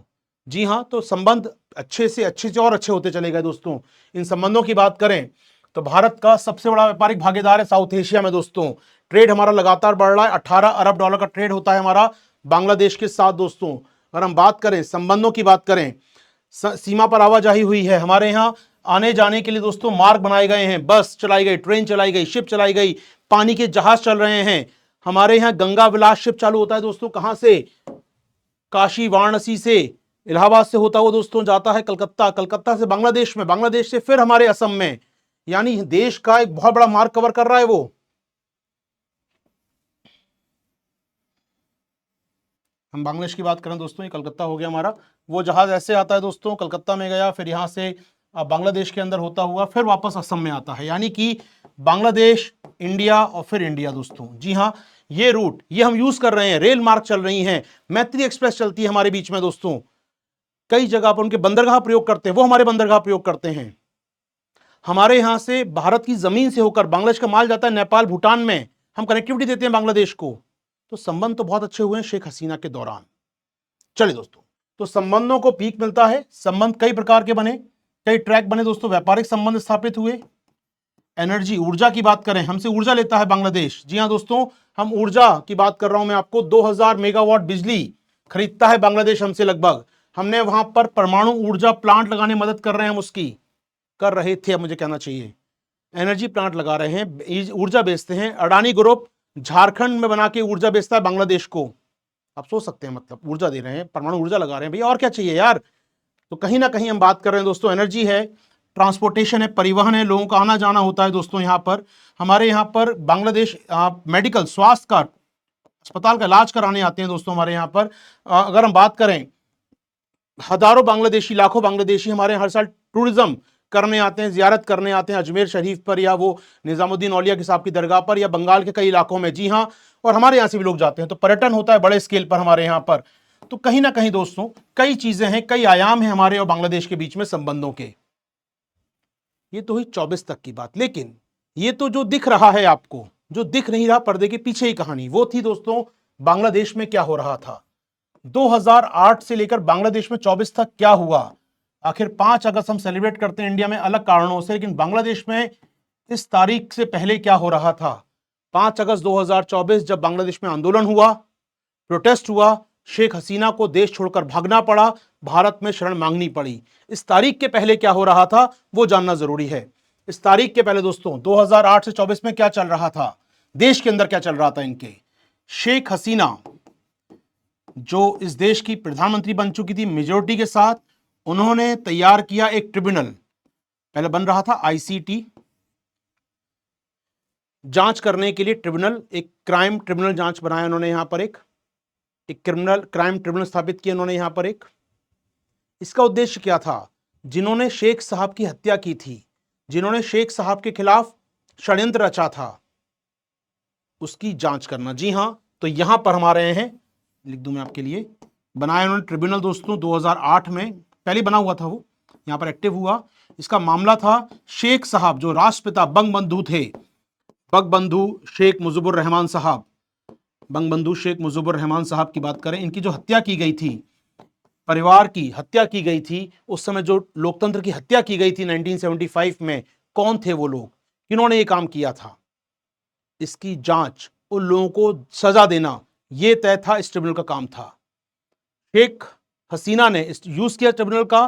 जी हां, तो संबंध अच्छे से और अच्छे होते चले गए दोस्तों। इन संबंधों की बात करें तो भारत का सबसे बड़ा व्यापारिक भागीदार है साउथ एशिया में दोस्तों। ट्रेड हमारा लगातार बढ़ रहा है, $18 अरब का ट्रेड होता है हमारा बांग्लादेश के साथ दोस्तों। अगर हम बात करें, संबंधों की बात करें, सीमा पर आवाजाही हुई है हमारे यहाँ, आने जाने के लिए दोस्तों मार्ग बनाए गए हैं, बस चलाई गई, ट्रेन चलाई गई, शिप चलाई गई, पानी के जहाज चल रहे हैं। हमारे यहाँ गंगा विलास शिप चालू होता है दोस्तों, कहां से? काशी वाराणसी से, इलाहाबाद से होता हुआ दोस्तों जाता है कलकत्ता, कलकत्ता से बांग्लादेश में, बांग्लादेश से फिर हमारे असम में। यानी देश का एक बहुत बड़ा मार्ग कवर कर रहा है वो। हम बांग्लादेश की बात करें दोस्तों, ये कलकत्ता हो गया हमारा। वो जहाज ऐसे आता है दोस्तों, कलकत्ता में गया, फिर यहां से बांग्लादेश के अंदर होता हुआ फिर वापस असम में आता है। यानी कि बांग्लादेश, इंडिया और फिर इंडिया दोस्तों। जी हां, ये रूट ये हम यूज कर रहे हैं, रेल मार्ग चल रही हैं, मैत्री एक्सप्रेस चलती है हमारे बीच में दोस्तों। कई जगह पर उनके बंदरगाह प्रयोग करते हैं, वो हमारे बंदरगाह प्रयोग करते हैं। हमारे यहां से भारत की जमीन से होकर बांग्लादेश का माल जाता है नेपाल, भूटान में, हम कनेक्टिविटी देते हैं बांग्लादेश को। तो संबंध तो बहुत अच्छे हुए हैं शेख हसीना के दौरान। चलिए दोस्तों, तो संबंधों को पीक मिलता है। संबंध कई प्रकार के बने, कई ट्रैक बने दोस्तों। व्यापारिक संबंध स्थापित हुए। एनर्जी, ऊर्जा की बात करें, हमसे ऊर्जा लेता है बांग्लादेश। जी हां दोस्तों, हम ऊर्जा की बात कर रहा हूं मैं आपको। 2000 मेगावाट बिजली खरीदता है बांग्लादेश हमसे लगभग। हमने वहां पर परमाणु ऊर्जा प्लांट लगाने मदद कर रहे हैं हम उसकी, कर रहे थे, अब मुझे कहना चाहिए, एनर्जी प्लांट लगा रहे हैं, ऊर्जा बेचते हैं। अडानी ग्रुप झारखंड में बना के ऊर्जा बेचता है बांग्लादेश को। आप सोच सकते हैं, मतलब ऊर्जा दे रहे हैं, परमाणु ऊर्जा लगा रहे हैं भैया, और क्या चाहिए यार। तो कहीं ना कहीं हम बात कर रहे हैं दोस्तों, एनर्जी है, ट्रांसपोर्टेशन है, परिवहन है, लोगों का आना जाना होता है दोस्तों। यहाँ पर हमारे यहाँ पर बांग्लादेश मेडिकल, स्वास्थ्य का, अस्पताल का इलाज कराने आते हैं दोस्तों हमारे यहाँ पर। अगर हम बात करें, हजारों बांग्लादेशी, लाखों बांग्लादेशी हमारे हर साल टूरिज्म करने आते हैं, जियारत करने आते हैं अजमेर शरीफ पर, या वो निजामुद्दीन औलिया के साहब की दरगाह पर, या बंगाल के कई इलाकों में। जी हाँ, और हमारे यहाँ से भी लोग जाते हैं, तो पर्यटन होता है बड़े स्केल पर हमारे यहाँ पर। तो कहीं ना कहीं दोस्तों कई चीजें हैं, कई आयाम हैं हमारे और बांग्लादेश के बीच में संबंधों के। ये तो हुई 24 तक की बात। लेकिन ये तो जो दिख रहा है आपको, जो दिख नहीं रहा पर्दे के पीछे ही कहानी, वो थी दोस्तों बांग्लादेश में क्या हो रहा था। 2008 से लेकर बांग्लादेश में 24 तक क्या हुआ। आखिर 5 अगस्त हम सेलिब्रेट करते हैं इंडिया में अलग कारणों से, लेकिन बांग्लादेश में इस तारीख से पहले क्या हो रहा था। 5 अगस्त 2024 जब बांग्लादेश में आंदोलन हुआ, प्रोटेस्ट हुआ, शेख हसीना को देश छोड़कर भागना पड़ा, भारत में शरण मांगनी पड़ी। इस तारीख के पहले क्या हो रहा था वो जानना जरूरी है। इस तारीख के पहले दोस्तों 2008 से 24 में क्या चल रहा था, देश के अंदर क्या चल रहा था इनके। शेख हसीना जो इस देश की प्रधानमंत्री बन चुकी थी मेजोरिटी के साथ, उन्होंने तैयार किया एक ट्रिब्यूनल। पहले बन रहा था आईसीटी, जांच करने के लिए ट्रिब्यूनल, एक क्राइम ट्रिब्यूनल जांच बनाया उन्होंने यहां पर, एक क्रिमिनल क्राइम ट्रिब्यूनल स्थापित किया उन्होंने यहां पर एक। इसका उद्देश्य क्या था, जिन्होंने शेख साहब की हत्या की थी, जिन्होंने शेख साहब के खिलाफ षड्यंत्र रचा था, उसकी जांच करना। जी हां, तो यहां पर हम आ रहे हैं, लिख दूं मैं आपके लिए, बनाया उन्होंने ट्रिब्यूनल दोस्तों 2008 में, पहले बना हुआ था वो, यहां पर एक्टिव हुआ। इसका मामला था शेख साहब जो राष्ट्रपिता बंगबंधु थे, बंगबंधु शेख मुजीबुर रहमान साहब, बंगबंधु शेख मुजीबुर रहमान साहब की बात करें, इनकी जो हत्या की गई थी, परिवार की हत्या की गई थी, उस समय जो लोकतंत्र की हत्या की गई थी 1975 में, कौन थे वो लोग, किन्होंने ये काम किया था, इसकी जांच, उन लोगों को सजा देना, ये तय था, इस ट्रिब्यूनल का काम था। शेख हसीना ने यूज किया ट्रिब्यूनल का,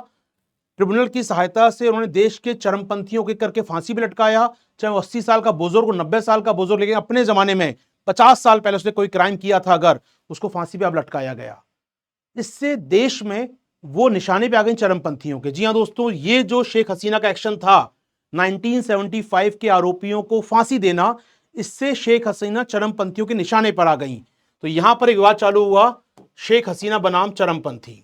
ट्रिब्यूनल की सहायता से उन्होंने देश के चरमपंथियों के करके फांसी भी लटकाया, चाहे वो 80 साल का बुजुर्ग, 90 साल का बुजुर्ग, लेकिन अपने जमाने में 50 साल पहले उसने कोई क्राइम किया था अगर, उसको फांसी पे अब लटकाया गया। इससे देश में वो निशाने पे आ गए चरमपंथियों के। जी हां दोस्तों, ये जो शेख हसीना का एक्शन था 1975 के आरोपियों को फांसी देना, इससे शेख हसीना चरमपंथियों के निशाने पर आ गई। तो यहां पर एक विवाद चालू हुआ, शेख हसीना बनाम चरमपंथी।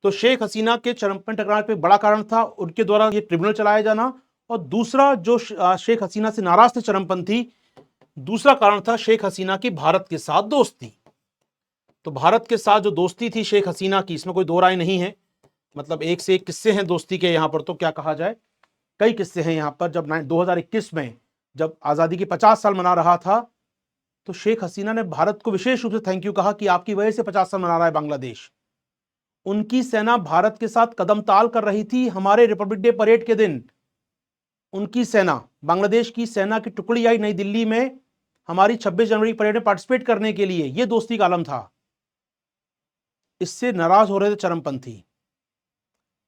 तो शेख हसीना के चरमपंथी टकराने पे बड़ा कारण था उनके द्वारा ये ट्रिब्यूनल चलाया जाना, और दूसरा जो शेख हसीना से नाराज थे चरमपंथी, दूसरा कारण था शेख हसीना की भारत के साथ दोस्ती। तो भारत के साथ जो दोस्ती थी शेख हसीना की, इसमें कोई दो राय नहीं है, मतलब एक से एक किस्से हैं दोस्ती के यहां पर, तो क्या कहा जाए, कई किस्से हैं यहां पर। जब 2021 में जब आजादी के 50 साल मना रहा था, तो शेख हसीना ने भारत को विशेष रूप से थैंक यू कहा कि आपकी वजह से 50 साल मना रहा है बांग्लादेश। उनकी सेना भारत के साथ कदम ताल कर रही थी। हमारे रिपब्लिक डे परेड के दिन उनकी सेना, बांग्लादेश की सेना की टुकड़ी आई नई दिल्ली में हमारी 26 जनवरी परेड में पार्टिसिपेट करने के लिए। यह दोस्ती का आलम था। इससे नाराज हो रहे थे चरमपंथी।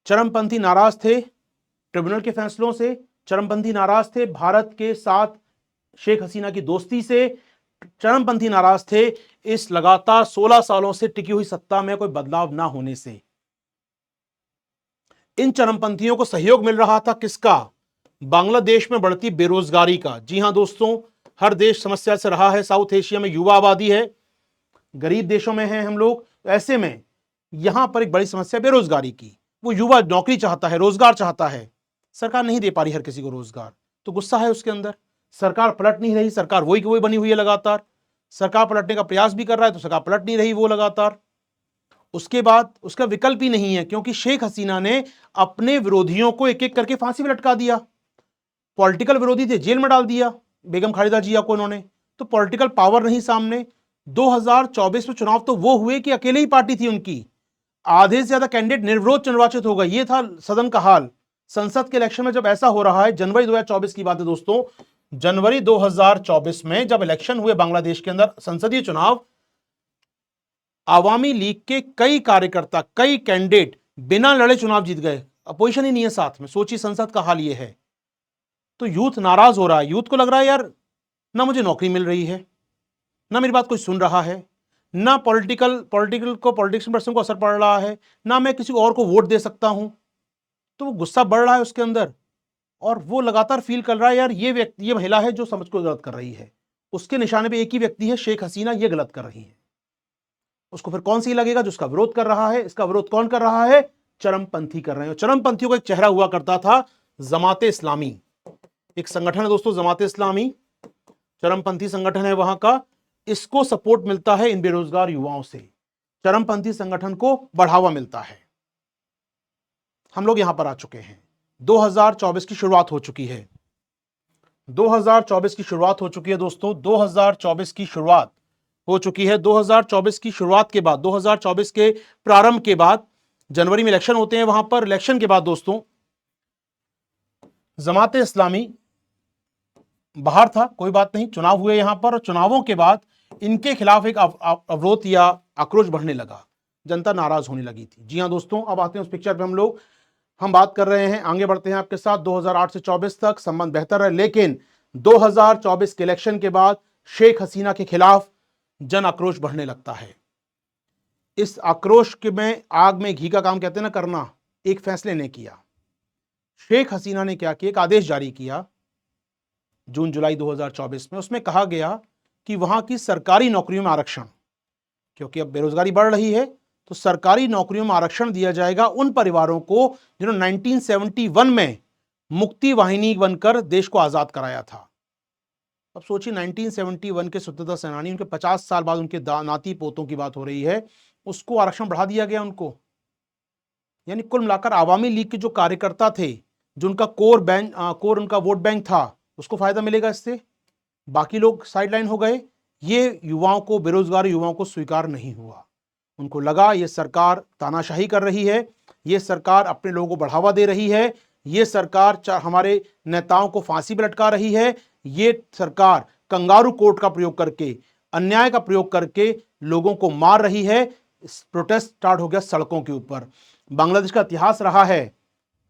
चरमपंथी नाराज थे ट्रिब्यूनल के फैसलों से, चरमपंथी नाराज थे भारत के साथ शेख हसीना की दोस्ती से, चरमपंथी नाराज थे इस लगातार 16 सालों से टिकी हुई सत्ता में कोई बदलाव ना होने से। इन चरमपंथियों को सहयोग मिल रहा था किसका? बांग्लादेश में बढ़ती बेरोजगारी का। जी हां दोस्तों, हर देश समस्या से रहा है। साउथ एशिया में युवा आबादी है, गरीब देशों में हैं हम लोग, ऐसे में यहां पर एक बड़ी समस्या बेरोजगारी की। वो युवा नौकरी चाहता है, रोजगार चाहता है, सरकार नहीं दे पा रही हर किसी को रोजगार, तो गुस्सा है उसके अंदर। सरकार पलट नहीं रही, सरकार वही की वही बनी हुई है लगातार। सरकार पलटने का प्रयास भी कर रहा है तो सरकार पलट नहीं रही वो लगातार। उसके बाद उसका विकल्प ही नहीं है, क्योंकि शेख हसीना ने अपने विरोधियों को एक एक करके फांसी में लटका दिया। पॉलिटिकल विरोधी थे, जेल में डाल दिया बेगम खालिदा जिया को इन्होंने। तो पॉलिटिकल पावर नहीं सामने। 2024 में चुनाव तो वो हुए कि अकेले ही पार्टी थी उनकी, आधे से ज्यादा कैंडिडेट निर्विरोध निर्वाचित हो गए। ये था सदन का हाल। संसद के इलेक्शन में जब ऐसा हो रहा है, जनवरी 2024 की बात है दोस्तों, जनवरी 2024 में जब इलेक्शन हुए बांग्लादेश के अंदर संसदीय चुनाव, आवामी लीग के कई कार्यकर्ता, कई कैंडिडेट बिना लड़े चुनाव जीत गए। अपोजिशन ही नहीं है साथ में। सोचिए संसद का हाल ये है। तो यूथ नाराज हो रहा है। यूथ को लग रहा है यार, ना मुझे नौकरी मिल रही है, ना मेरी बात कोई सुन रहा है, ना पॉलिटिक्स पर्सन को असर पड़ रहा है, ना मैं किसी और को वोट दे सकता हूं। तो वो गुस्सा बढ़ रहा है उसके अंदर, और वो लगातार फील कर रहा है यार ये महिला है जो समझ को गलत कर रही है। उसके निशाने पे एक ही व्यक्ति है, शेख हसीना, ये गलत कर रही है। उसको फिर कौन सी लगेगा जो उसका विरोध कर रहा है। इसका विरोध कौन कर रहा है? चरमपंथी कर रहे हैं। चरमपंथियों का एक चेहरा हुआ करता था जमाते इस्लामी, एक संगठन है दोस्तों जमाते इस्लामी, चरमपंथी संगठन है वहां का। इसको सपोर्ट मिलता है इन बेरोजगार युवाओं से, चरमपंथी संगठन को बढ़ावा मिलता है। हम लोग यहां पर आ चुके हैं, 2024 की शुरुआत हो चुकी है। 2024 की शुरुआत हो चुकी है दोस्तों, 2024 की शुरुआत हो चुकी है। 2024 की शुरुआत के बाद, 2024 के प्रारंभ के बाद, जनवरी में इलेक्शन होते हैं वहां पर। इलेक्शन के बाद दोस्तों जमाते इस्लामी बाहर था, कोई बात नहीं, चुनाव हुए यहां पर, और चुनावों के बाद इनके खिलाफ एक अवरोध या आक्रोश बढ़ने लगा, जनता नाराज होने लगी थी। जी हां दोस्तों, अब आते हैं उस पिक्चर पे। हम बात कर रहे हैं, आगे बढ़ते हैं आपके साथ। 2008 से 24 तक संबंध बेहतर है, लेकिन 2024 के इलेक्शन के बाद शेख हसीना के खिलाफ जन आक्रोश बढ़ने लगता है। इस आक्रोश के में आग में घी का काम कहते हैं ना करना। एक फैसले ने किया, शेख हसीना ने क्या किया, एक आदेश जारी किया जून जुलाई 2024 में। उसमें कहा गया कि वहां की सरकारी नौकरियों में आरक्षण, क्योंकि अब बेरोजगारी बढ़ रही है, तो सरकारी नौकरियों में आरक्षण दिया जाएगा उन परिवारों को जिन्होंने 1971 में मुक्ति वाहिनी बनकर देश को आजाद कराया था। अब सोचिए 1971 के स्वतंत्रता सेनानी, उनके 50 साल बाद उनके नाती पोतों की बात हो रही है, उसको आरक्षण बढ़ा दिया गया उनको। यानी कुल मिलाकर आवामी लीग के जो कार्यकर्ता थे, जो उनका कोर उनका वोट बैंक था, उसको फायदा मिलेगा इससे। बाकी लोग साइडलाइन हो गए। ये युवाओं को, बेरोजगार युवाओं को स्वीकार नहीं हुआ। उनको लगा ये सरकार तानाशाही कर रही है, ये सरकार अपने लोगों को बढ़ावा दे रही है, ये सरकार हमारे नेताओं को फांसी पर लटका रही है, ये सरकार कंगारू कोर्ट का प्रयोग करके, अन्याय का प्रयोग करके लोगों को मार रही है। प्रोटेस्ट स्टार्ट हो गया सड़कों के ऊपर। बांग्लादेश का इतिहास रहा है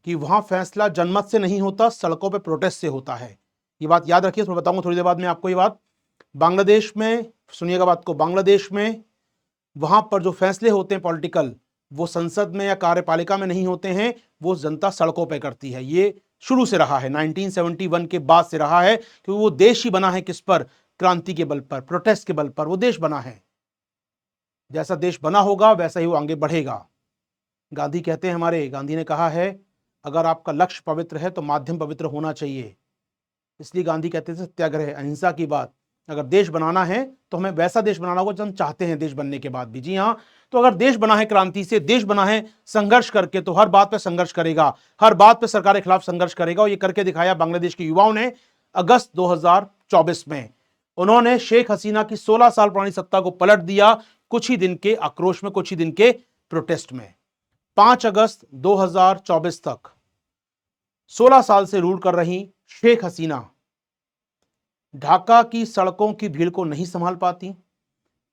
कि वहां फैसला जनमत से नहीं होता, सड़कों पर प्रोटेस्ट से होता है। ये बात याद रखिए, मैं बताऊंगा थोड़ी देर बाद में आपको ये बात। बांग्लादेश में, सुनिएगा बात को, बांग्लादेश में वहां पर जो फैसले होते हैं पॉलिटिकल, वो संसद में या कार्यपालिका में नहीं होते हैं, वो जनता सड़कों पे करती है। ये शुरू से रहा है, 1971 के बाद से रहा है, क्योंकि वो देश ही बना है किस पर? क्रांति के बल पर, प्रोटेस्ट के बल पर वो देश बना है। जैसा देश बना होगा वैसा ही वो आगे बढ़ेगा। गांधी कहते हैं, हमारे गांधी ने कहा है, अगर आपका लक्ष्य पवित्र है तो माध्यम पवित्र होना चाहिए। इसलिए गांधी कहते थे सत्याग्रह, अहिंसा की बात। अगर देश बनाना है तो हमें वैसा देश बनाना होगा जो हम चाहते हैं देश बनने के बाद भी। जी हाँ, तो अगर देश बना है क्रांति से, देश बना है संघर्ष करके, तो हर बात पे संघर्ष करेगा, हर बात पे सरकार के खिलाफ संघर्ष करेगा। और ये करके दिखाया बांग्लादेश के युवाओं ने अगस्त 2024 में। उन्होंने शेख हसीना की 16 साल पुरानी सत्ता को पलट दिया, कुछ ही दिन के आक्रोश में, कुछ ही दिन के प्रोटेस्ट में। 5 अगस्त 2024 तक 16 साल से रूल कर रही शेख हसीना ढाका की सड़कों की भीड़ को नहीं संभाल पाती,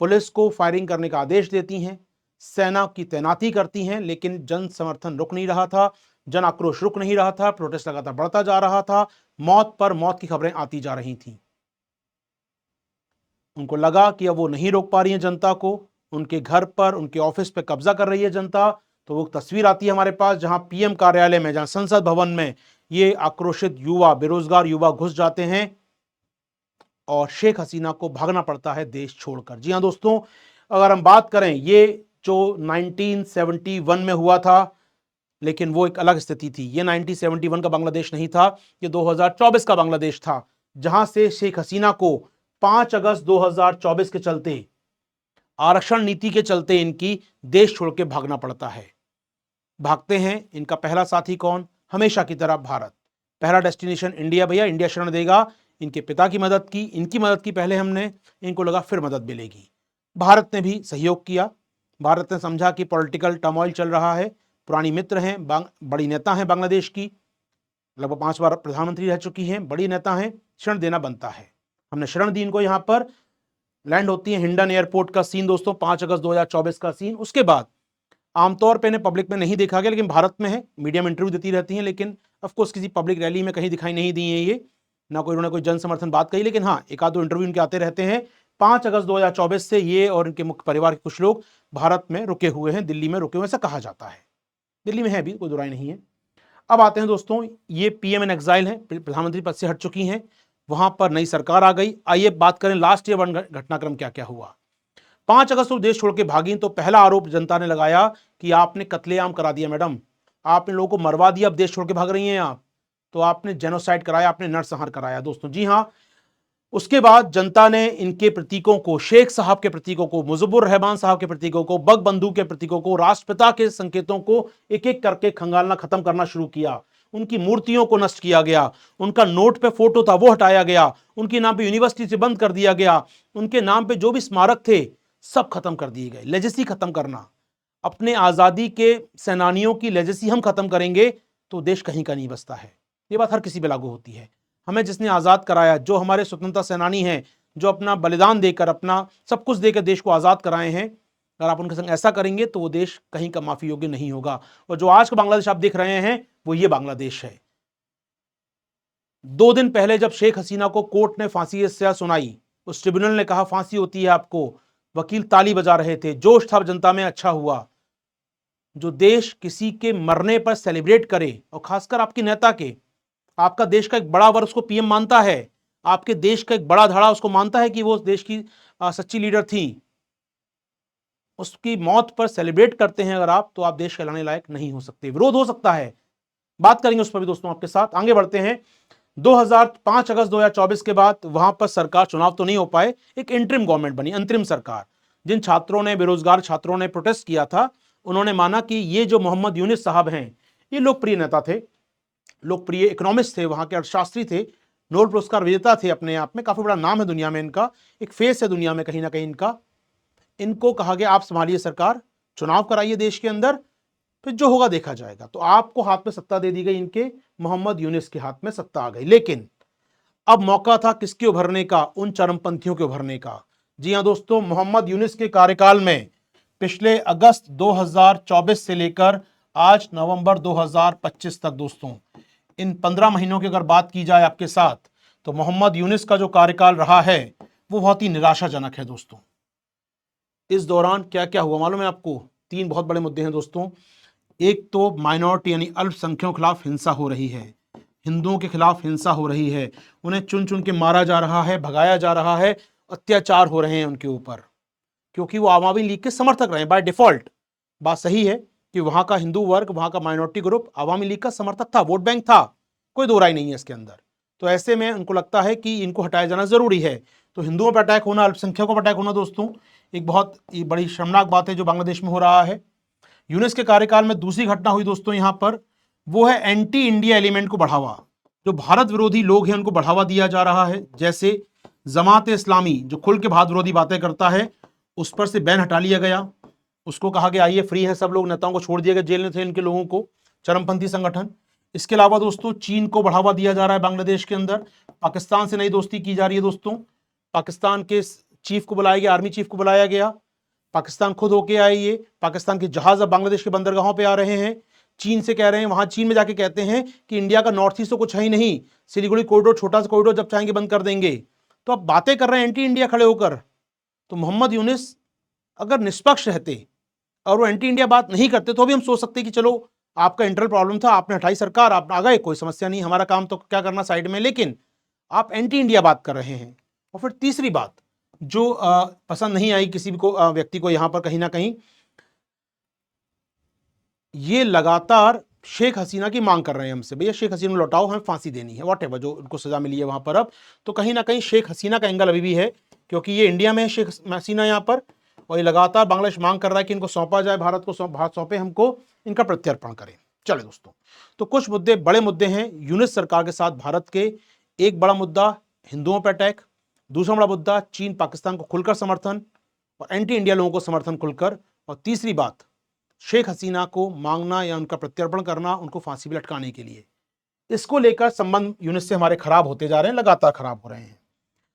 पुलिस को फायरिंग करने का आदेश देती हैं, सेना की तैनाती करती हैं, लेकिन जन समर्थन रुक नहीं रहा था, जन आक्रोश रुक नहीं रहा था, प्रोटेस्ट लगातार बढ़ता जा रहा था, मौत पर मौत की खबरें आती जा रही थीं। उनको लगा कि अब वो नहीं रोक पा रही है जनता को, उनके घर पर, उनके ऑफिस पे कब्जा कर रही है जनता। तो वो तस्वीर आती है हमारे पास, जहां पीएम कार्यालय में, जहां संसद भवन में ये आक्रोशित युवा, बेरोजगार युवा घुस जाते हैं और शेख हसीना को भागना पड़ता है देश छोड़कर। जी हां दोस्तों, अगर हम बात करें, ये जो 1971 में हुआ था, लेकिन वो एक अलग स्थिति थी। ये 1971 का बांग्लादेश नहीं था, ये 2024 का बांग्लादेश था, जहां से शेख हसीना को 5 अगस्त 2024 के चलते, आरक्षण नीति के चलते इनकी देश छोड़ के भागना पड़ता है। भागते हैं, इनका पहला साथी कौन? हमेशा की तरह भारत। पहला डेस्टिनेशन इंडिया, भैया इंडिया शरण देगा। इनके पिता की मदद की, इनकी मदद की पहले हमने, इनको लगा फिर मदद मिलेगी। भारत ने भी सहयोग किया। भारत ने समझा कि पॉलिटिकल टर्मोइल चल रहा है, पुरानी मित्र हैं, बड़ी नेता हैं बांग्लादेश की, लगभग 5 बार प्रधानमंत्री रह चुकी हैं, बड़ी नेता हैं, शरण देना बनता है। हमने शरण दी इनको। यहां पर लैंड होती है, हिंडन एयरपोर्ट का सीन दोस्तों, 5 अगस्त 2024 का सीन। उसके बाद आमतौर पे इन्हें पब्लिक में नहीं देखा गया, लेकिन भारत में है, मीडिया में इंटरव्यू देती रहती हैं, लेकिन ऑफकोर्स किसी पब्लिक रैली में कहीं दिखाई नहीं दी है ये, ना कोई उन्होंने कोई जन समर्थन बात कही, लेकिन हाँ, एक आध दो इंटरव्यू इनके आते रहते हैं। 5 अगस्त 2024 से ये और इनके मुख्य परिवार के कुछ लोग भारत में रुके हुए हैं, दिल्ली में रुके हुए, ऐसा कहा जाता है। दिल्ली में है भी, कोई दुराई नहीं है। अब आते हैं दोस्तों, ये पीएम इन एग्जाइल हैं, प्रधानमंत्री पद से हट चुकी हैं, वहां पर नई सरकार आ गई। आइए बात करें लास्ट ईयर घटनाक्रम क्या क्या हुआ। 5 अगस्त को देश छोड़ के भागी तो पहला आरोप जनता ने लगाया कि आपने कत्लेआम करा दिया मैडम, आपने लोगों को मरवा दिया, अब देश छोड़ के भाग रही हैं आप, तो आपने जेनोसाइड कराया, आपने नरसंहार कराया दोस्तों। जी हां, उसके बाद जनता ने इनके प्रतीकों को, शेख साहब के प्रतीकों को, मुजिबुर रहमान साहब के प्रतीकों को, बंधु के प्रतीकों को, राष्ट्रपिता के संकेतों को एक एक करके खंगालना, खत्म करना शुरू किया। उनकी मूर्तियों को नष्ट किया गया, उनका नोट पे फोटो था वो हटाया गया, उनके नाम पे यूनिवर्सिटी से बंद कर दिया गया, उनके नाम पे जो भी स्मारक थे सब खत्म कर दिए गए। लेजेसी खत्म करना, अपने आजादी के सेनानियों की लेजेसी हम खत्म करेंगे तो देश कहीं का नहीं बचता है। ये बात हर किसी पे लागू होती है। हमें जिसने आजाद कराया, जो हमारे स्वतंत्रता सेनानी हैं, जो अपना बलिदान देकर, अपना सब कुछ देकर देश को आजाद कराए हैं, अगर आप उनके संग ऐसा करेंगे तो वो देश कहीं का माफी योग्य नहीं होगा। और जो आज का बांग्लादेश आप देख रहे हैं वो ये बांग्लादेश है। 2 दिन पहले जब शेख हसीना को कोर्ट ने फांसी की सजा सुनाई, उस ट्रिब्यूनल ने कहा फांसी होती है आपको, वकील ताली बजा रहे थे, जोश था जनता में, अच्छा हुआ। जो देश किसी के मरने पर सेलिब्रेट करे, और खासकर आपके नेता के, आपका देश का एक बड़ा वर्ग उसको पीएम मानता है, आपके देश का एक बड़ा धड़ा उसको मानता है कि वो देश की सच्ची लीडर थी, उसकी मौत पर सेलिब्रेट करते हैं अगर आप, तो आप देश कहलाने लायक नहीं हो सकते। विरोध हो सकता है, बात करेंगे उस पर भी दोस्तों आपके साथ। आगे बढ़ते हैं। 5 अगस्त 2024 के बाद वहां पर सरकार, चुनाव तो नहीं हो पाए, एक इंटरिम गवर्नमेंट बनी, अंतरिम सरकार। जिन छात्रों ने, बेरोजगार छात्रों ने प्रोटेस्ट किया था, उन्होंने माना कि ये जो मोहम्मद यूनिस साहब हैं, ये लोकप्रिय नेता थे, लोकप्रिय इकोनॉमिस्ट थे, वहां के अर्थशास्त्री थे, नोबेल पुरस्कार विजेता थे, अपने आप में काफी बड़ा नाम है दुनिया में इनका, एक फेस है दुनिया में कहीं ना कहीं इनका। इनको कहा गया आप संभालिए सरकार, चुनाव कराइए देश के अंदर, फिर जो होगा देखा जाएगा। तो आपको हाथ में सत्ता दे दी गई, इनके मोहम्मद यूनिस के हाथ में सत्ता आ गई। लेकिन अब मौका था किसके उभरने का? उन चरमपंथियों के उभरने का। जी हां दोस्तों, मोहम्मद यूनिस के कार्यकाल में पिछले अगस्त 2024 से लेकर आज नवंबर 2025 तक दोस्तों, इन 15 महीनों की अगर बात की जाए आपके साथ, तो मोहम्मद यूनिस का जो कार्यकाल रहा है वो बहुत ही निराशाजनक है दोस्तों। इस दौरान क्या क्या हुआ मालूम है आपको? 3 बहुत बड़े मुद्दे हैं दोस्तों। एक तो माइनॉरिटी यानी अल्पसंख्यकों के खिलाफ हिंसा हो रही है, हिंदुओं के खिलाफ हिंसा हो रही है, उन्हें चुन चुन के मारा जा रहा है, भगाया जा रहा है, अत्याचार हो रहे हैं उनके ऊपर, क्योंकि वो आवामी लीग के समर्थक रहे बाय डिफॉल्ट। बात सही है कि वहां का हिंदू वर्ग, वहां का माइनॉरिटी ग्रुप आवामी लीग का समर्थक था, वोट बैंक था, कोई दो राय नहीं है इसके अंदर। तो ऐसे में उनको लगता है कि इनको हटाया जाना जरूरी है। तो हिंदुओं पर अटैक होना, अल्पसंख्यकों पर अटैक होना दोस्तों एक बहुत बड़ी शर्मनाक बात है जो बांग्लादेश में हो रहा है। यूनुस के कार्यकाल में दूसरी घटना हुई दोस्तों यहां पर, वो है एंटी इंडिया एलिमेंट को बढ़ावा। जो भारत विरोधी लोग हैं उनको बढ़ावा दिया जा रहा है, जैसे जमात इस्लामी जो खुल के भारत विरोधी बातें करता है, उस पर से बैन हटा लिया गया। उसको कहा गया आइए फ्री है सब लोग, नेताओं को छोड़ दिया गया, जेल में थे इनके लोगों को, चरमपंथी संगठन। इसके अलावा दोस्तों चीन को बढ़ावा दिया जा रहा है बांग्लादेश के अंदर, पाकिस्तान से नई दोस्ती की जा रही है दोस्तों। पाकिस्तान के चीफ को बुलाया गया, आर्मी चीफ को बुलाया गया, पाकिस्तान खुद होके आए, ये पाकिस्तान के जहाज अब बांग्लादेश के बंदरगाहों पे आ रहे हैं। चीन से कह रहे हैं, वहां चीन में जाके कहते हैं कि इंडिया का नॉर्थ ईस्ट तो कुछ है ही नहीं, सिलीगुड़ी कॉरिडोर छोटा सा कॉरिडोर जब चाहेंगे बंद कर देंगे। तो अब बातें कर रहे हैं एंटी इंडिया खड़े होकर। तो मोहम्मद यूनुस अगर निष्पक्ष रहते और वो एंटी इंडिया बात नहीं करते तो भी हम सोच सकते कि चलो आपका इंटरनल प्रॉब्लम था, आपने हटाई सरकार, आप आ गए, कोई समस्या नहीं, हमारा काम तो क्या करना साइड में। लेकिन आप एंटी इंडिया बात कर रहे हैं। और फिर तीसरी बात जो पसंद नहीं आई किसी भी को व्यक्ति को यहां पर, कहीं ना कहीं ये लगातार शेख हसीना की मांग कर रहे हैं हमसे, भैया शेख हसीना लौटाओ, हमें फांसी देनी है, वॉटेवर जो उनको सजा मिली है वहां पर अब। तो कहीं ना कहीं शेख हसीना का एंगल अभी भी है, क्योंकि ये इंडिया में है शेख हसीना यहाँ पर, और ये लगातार बांग्लादेश मांग कर रहा है कि इनको सौंपा जाए, भारत को भारत सौंपे हमको, इनका प्रत्यर्पण करें। चले दोस्तों, तो कुछ मुद्दे, बड़े मुद्दे हैं यूनुस सरकार के साथ भारत के। एक बड़ा मुद्दा हिंदुओं पर अटैक, दूसरा बड़ा मुद्दा चीन पाकिस्तान को खुलकर समर्थन और एंटी इंडिया लोगों को समर्थन खुलकर, और तीसरी बात शेख हसीना को मांगना या उनका प्रत्यर्पण करना, उनको फांसी पर लटकाने के लिए। इसको लेकर संबंध यूनुस से हमारे खराब होते जा रहे हैं, लगातार खराब हो रहे हैं।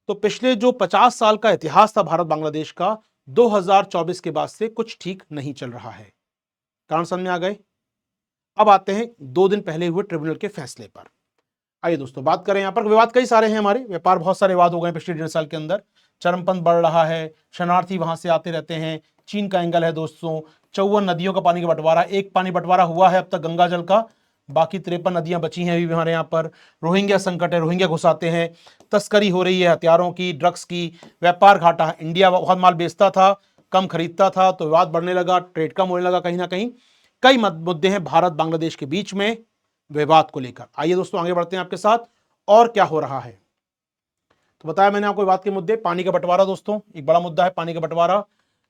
तो पिछले जो 50 साल का इतिहास था भारत बांग्लादेश का, 2024 के बाद से कुछ ठीक नहीं चल रहा है। कारण समझ में आ गए। अब आते हैं 2 दिन पहले हुए ट्रिब्यूनल के फैसले पर। आइए दोस्तों बात करें। यहां पर विवाद कई सारे हैं, हमारे व्यापार बहुत सारे विवाद हो गए पिछले 1.5 साल के अंदर। चरमपंथ बढ़ रहा है, शरणार्थी वहां से आते रहते हैं, चीन का एंगल है दोस्तों, 54 नदियों का पानी का बंटवारा, एक पानी बंटवारा हुआ है अब तक गंगा जल का, बाकी 53 नदियां बची हैं अभी भी हमारे यहाँ पर। रोहिंग्या संकट है, रोहिंग्या घुसाते हैं, तस्करी हो रही है हथियारों की, ड्रग्स की, व्यापार घाटा है, इंडिया बहुत माल बेचता था, कम खरीदता था, तो विवाद बढ़ने लगा, ट्रेड कम होने लगा। कहीं ना कहीं कई मुद्दे हैं भारत बांग्लादेश के बीच में विवाद को लेकर। आइए दोस्तों आगे बढ़ते हैं आपके साथ, और क्या हो रहा है। तो बताया मैंने आपको विवाद के मुद्दे, पानी का बंटवारा दोस्तों एक बड़ा मुद्दा है, पानी का बंटवारा,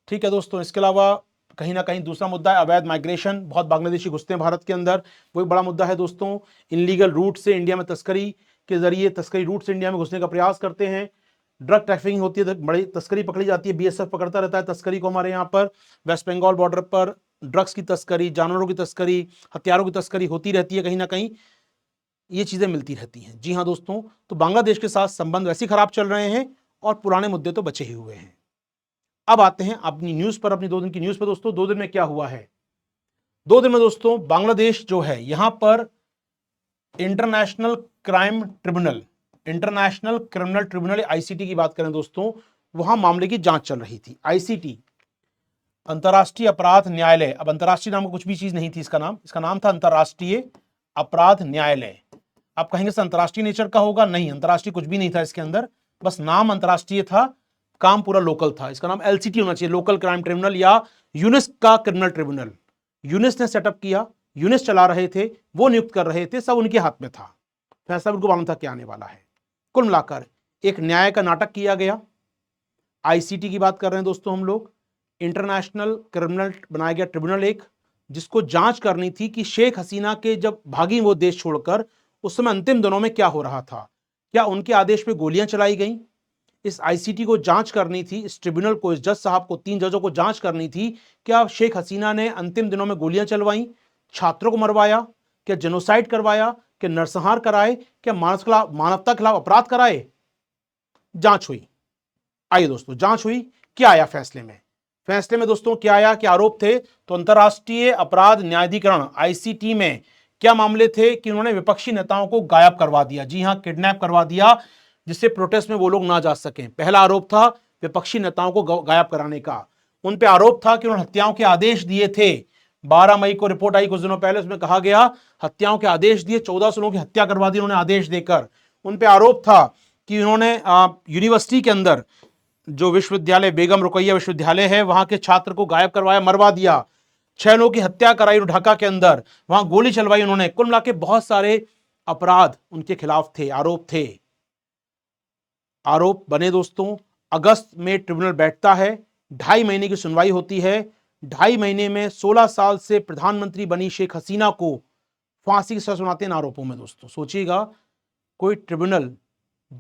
ठीक है दोस्तों। इसके अलावा कहीं ना कहीं दूसरा मुद्दा है अवैध माइग्रेशन, बहुत बांग्लादेशी घुसते हैं भारत के अंदर, वो एक बड़ा मुद्दा है दोस्तों। इनलीगल रूट से इंडिया में तस्करी के जरिए, तस्करी रूट से इंडिया में घुसने का प्रयास करते हैं, ड्रग ट्रैफिकिंग होती है, बड़ी तस्करी पकड़ी जाती है, बीएसएफ पकड़ता रहता है तस्करी को हमारे यहाँ पर। वेस्ट बंगाल बॉर्डर पर ड्रग्स की तस्करी, जानवरों की तस्करी, हथियारों की तस्करी होती रहती है, कहीं ना कहीं ये चीजें मिलती रहती हैं। जी हाँ दोस्तों, तो बांग्लादेश के साथ संबंध वैसे खराब चल रहे हैं और पुराने मुद्दे तो बचे ही हुए हैं। अब आते हैं अपनी न्यूज पर, अपनी 2 दिन की न्यूज पर दोस्तों। 2 दिन में क्या हुआ है। 2 दिन में दोस्तों बांग्लादेश जो है यहां पर international crime tribunal, international criminal tribunal ICT की बात करें दोस्तों, वहां मामले की जांच चल रही थी। आईसीटी अंतर्राष्ट्रीय अपराध न्यायालय, अब अंतर्राष्ट्रीय नाम का कुछ भी चीज नहीं थी, इसका नाम था अंतर्राष्ट्रीय अपराध न्यायालय। आप कहेंगे सर अंतर्राष्ट्रीय नेचर का होगा, नहीं, अंतर्राष्ट्रीय कुछ भी नहीं था इसके अंदर, बस नाम अंतर्राष्ट्रीय था, काम पूरा लोकल था। इसका नाम एलसीटी होना चाहिए, लोकल क्राइम ट्रिब्यूनल, या यूनिस का क्रिमिनल ट्रिब्यूनल। यूनिस ने सेटअप किया, यूनिस चला रहे थे, वो नियुक्त कर रहे थे, सब उनके हाथ में था, फैसला उनको मालूम था क्या आने वाला है। कुल मिलाकर एक न्याय का नाटक किया गया। आईसीटी की बात कर रहे हैं दोस्तों हम लोग, इंटरनेशनल क्रिमिनल बनाया गया ट्रिब्यूनल एक, जिसको जांच करनी थी कि शेख हसीना के जब भागी वो देश छोड़कर, उस समय अंतिम दिनों में क्या हो रहा था, क्या उनके आदेश पे गोलियां चलाई गई। इस आईसीटी को जांच करनी थी, इस ट्रिब्यूनल को, इस जज साहब को, 3 जजों को जांच करनी थी, क्या शेख हसीना ने अंतिम दिनों में गोलियां चलवाई, छात्रों को मरवाया, क्या जेनोसाइड करवाया, क्या नरसंहार कराए, क्या मानवता खिलाफ अपराध कराए। जांच हुई। आइए दोस्तों जांच हुई, क्या आया फैसले में। फैसले में दोस्तों क्या आया, क्या आरोप थे, तो अंतर्राष्ट्रीय अपराध न्यायाधिकरण आईसीटी में क्या मामले थे कि उन्होंने विपक्षी नेताओं को गायब करवा दिया, जी हां किडनैप करवा दिया, जिससे प्रोटेस्ट में वो लोग ना जा सकें। पहला आरोप था विपक्षी नेताओं को गायब कराने का। उन पे आरोप था कि उन्होंने हत्याओं के आदेश दिए थे, 12 मई को रिपोर्ट आई कुछ दिनों पहले, उसमें कहा गया हत्याओं के आदेश दिए, 1400 लोगों की हत्या करवा दी उन्होंने आदेश देकर। उन पे आरोप था कि उन्होंने यूनिवर्सिटी के अंदर जो विश्वविद्यालय बेगम रुकैया विश्वविद्यालय है वहां के छात्र को गायब करवाया, मरवा दिया, 6 लोगों की हत्या कराई ढाका के अंदर, वहां गोली चलवाई उन्होंने। कुल मिला के बहुत सारे अपराध उनके खिलाफ थे, आरोप थे, आरोप बने दोस्तों। अगस्त में ट्रिब्यूनल बैठता है, 2.5 महीने की सुनवाई होती है। 2.5 महीने में 16 साल से प्रधानमंत्री बनी शेख हसीना को फांसी की सजा सुनाते हैं आरोपों में। दोस्तों सोचिएगा, कोई ट्रिब्यूनल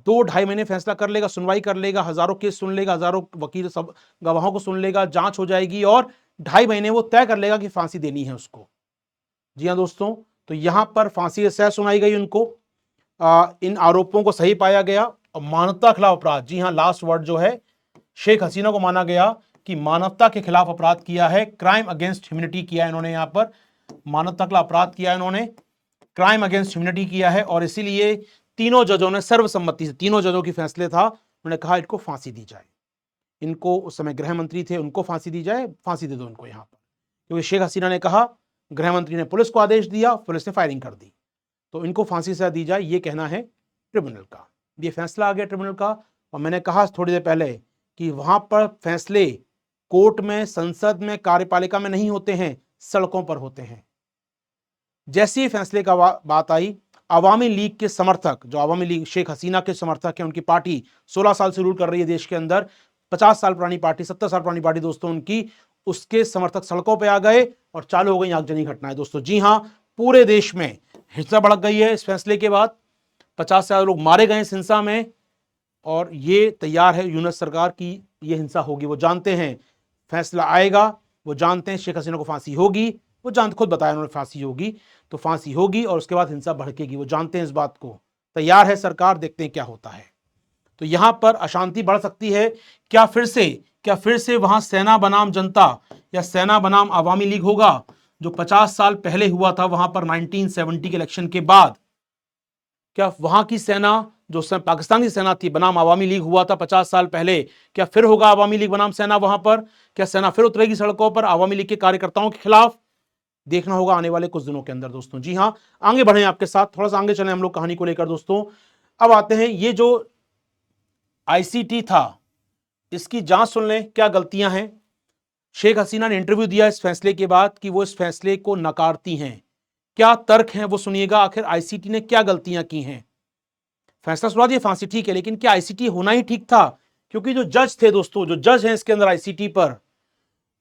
2-2.5 महीने फैसला कर लेगा, सुनवाई कर लेगा, हजारों केस सुन लेगा, हजारों वकील सब गवाहों को सुन लेगा, जांच हो जाएगी और 2.5 महीने वो तय कर लेगा कि फांसी देनी है उसको। जी हाँ दोस्तों, तो यहां पर फांसी की सजा सुनाई गई उनको। इन आरोपों को सही पाया गया और मानवता खिलाफ अपराध, जी हाँ लास्ट वर्ड जो है, शेख हसीना को माना गया कि मानवता के खिलाफ अपराध किया है, क्राइम अगेंस्ट ह्यूमैनिटी किया है इन्होंने, यहां पर मानवता के खिलाफ अपराध किया है इन्होंने, क्राइम अगेंस्ट ह्यूमैनिटी किया है। और इसीलिए तीनों जजों ने सर्वसम्मति से, तीनों जजों की फैसले था, उन्होंने कहा इनको फांसी दी जाए। इनको उस समय गृह मंत्री थे, उनको फांसी दी जाए, फांसी दे दो इनको यहां पर, क्योंकि शेख हसीना ने कहा, गृह मंत्री ने पुलिस को आदेश दिया, पुलिस ने फायरिंग कर दी, तो इनको फांसी सजा दी जाए, ये कहना है ट्रिब्यूनल का। ये फैसला आ गया ट्रिब्यूनल का। और मैंने कहा थोड़ी देर पहले कि वहां पर फैसले कोर्ट में, संसद में, कार्यपालिका में नहीं होते हैं, सड़कों पर होते हैं। जैसे ही फैसले का बात आई, आवामी लीग के समर्थक, जो आवामी लीग शेख हसीना के समर्थक हैं, उनकी पार्टी 16 साल से रूल कर रही है देश के अंदर, 50 साल पुरानी पार्टी, 70 साल पुरानी पार्टी दोस्तों उनकी, उसके समर्थक सड़कों पे आ गए और चालू हो गई आगजनी घटनाएं दोस्तों। जी हां, पूरे देश में हिंसा भड़क गई है इस फैसले के बाद, 50 से ज्यादा लोग मारे गए इस हिंसा में, और ये तैयार है यूनिट सरकार की ये हिंसा होगी। वो जानते हैं फैसला आएगा, वो जानते हैं शेख हसीना को फांसी होगी, वो जानते, खुद बताया उन्होंने फांसी होगी, तो फांसी होगी और उसके बाद हिंसा भड़केगी, वो जानते हैं इस बात को, तैयार है सरकार, देखते हैं क्या होता है। तो यहां पर अशांति बढ़ सकती है। क्या फिर से वहां सेना बनाम जनता या सेना बनाम आवामी लीग होगा, जो 50 साल पहले हुआ था वहां पर 1970 के इलेक्शन के बाद? क्या वहां की सेना जो पाकिस्तान की सेना थी बनाम आवामी लीग हुआ था 50 साल पहले, क्या फिर होगा आवामी लीग बनाम सेना वहां पर? क्या सेना फिर उतरेगी सड़कों पर आवामी लीग के कार्यकर्ताओं के खिलाफ? देखना होगा आने वाले कुछ दिनों के अंदर दोस्तों। जी हां, आगे बढ़े आपके साथ, थोड़ा सा आगे चलें हम लोग कहानी को लेकर दोस्तों। अब आते हैं, ये जो आईसीटी था, इसकी जांच सुन लें, क्या गलतियां हैं। शेख हसीना ने इंटरव्यू दिया इस फैसले के बाद कि वो इस फैसले को नकारती हैं, क्या तर्क हैं वो सुनिएगा, आखिर आईसीटी ने क्या गलतियां की हैं। फैसला सुना दिया फांसी, ठीक है, लेकिन क्या आईसीटी होना ही ठीक था? क्योंकि जो जज थे दोस्तों, जो जज हैं इसके अंदर आईसीटी पर,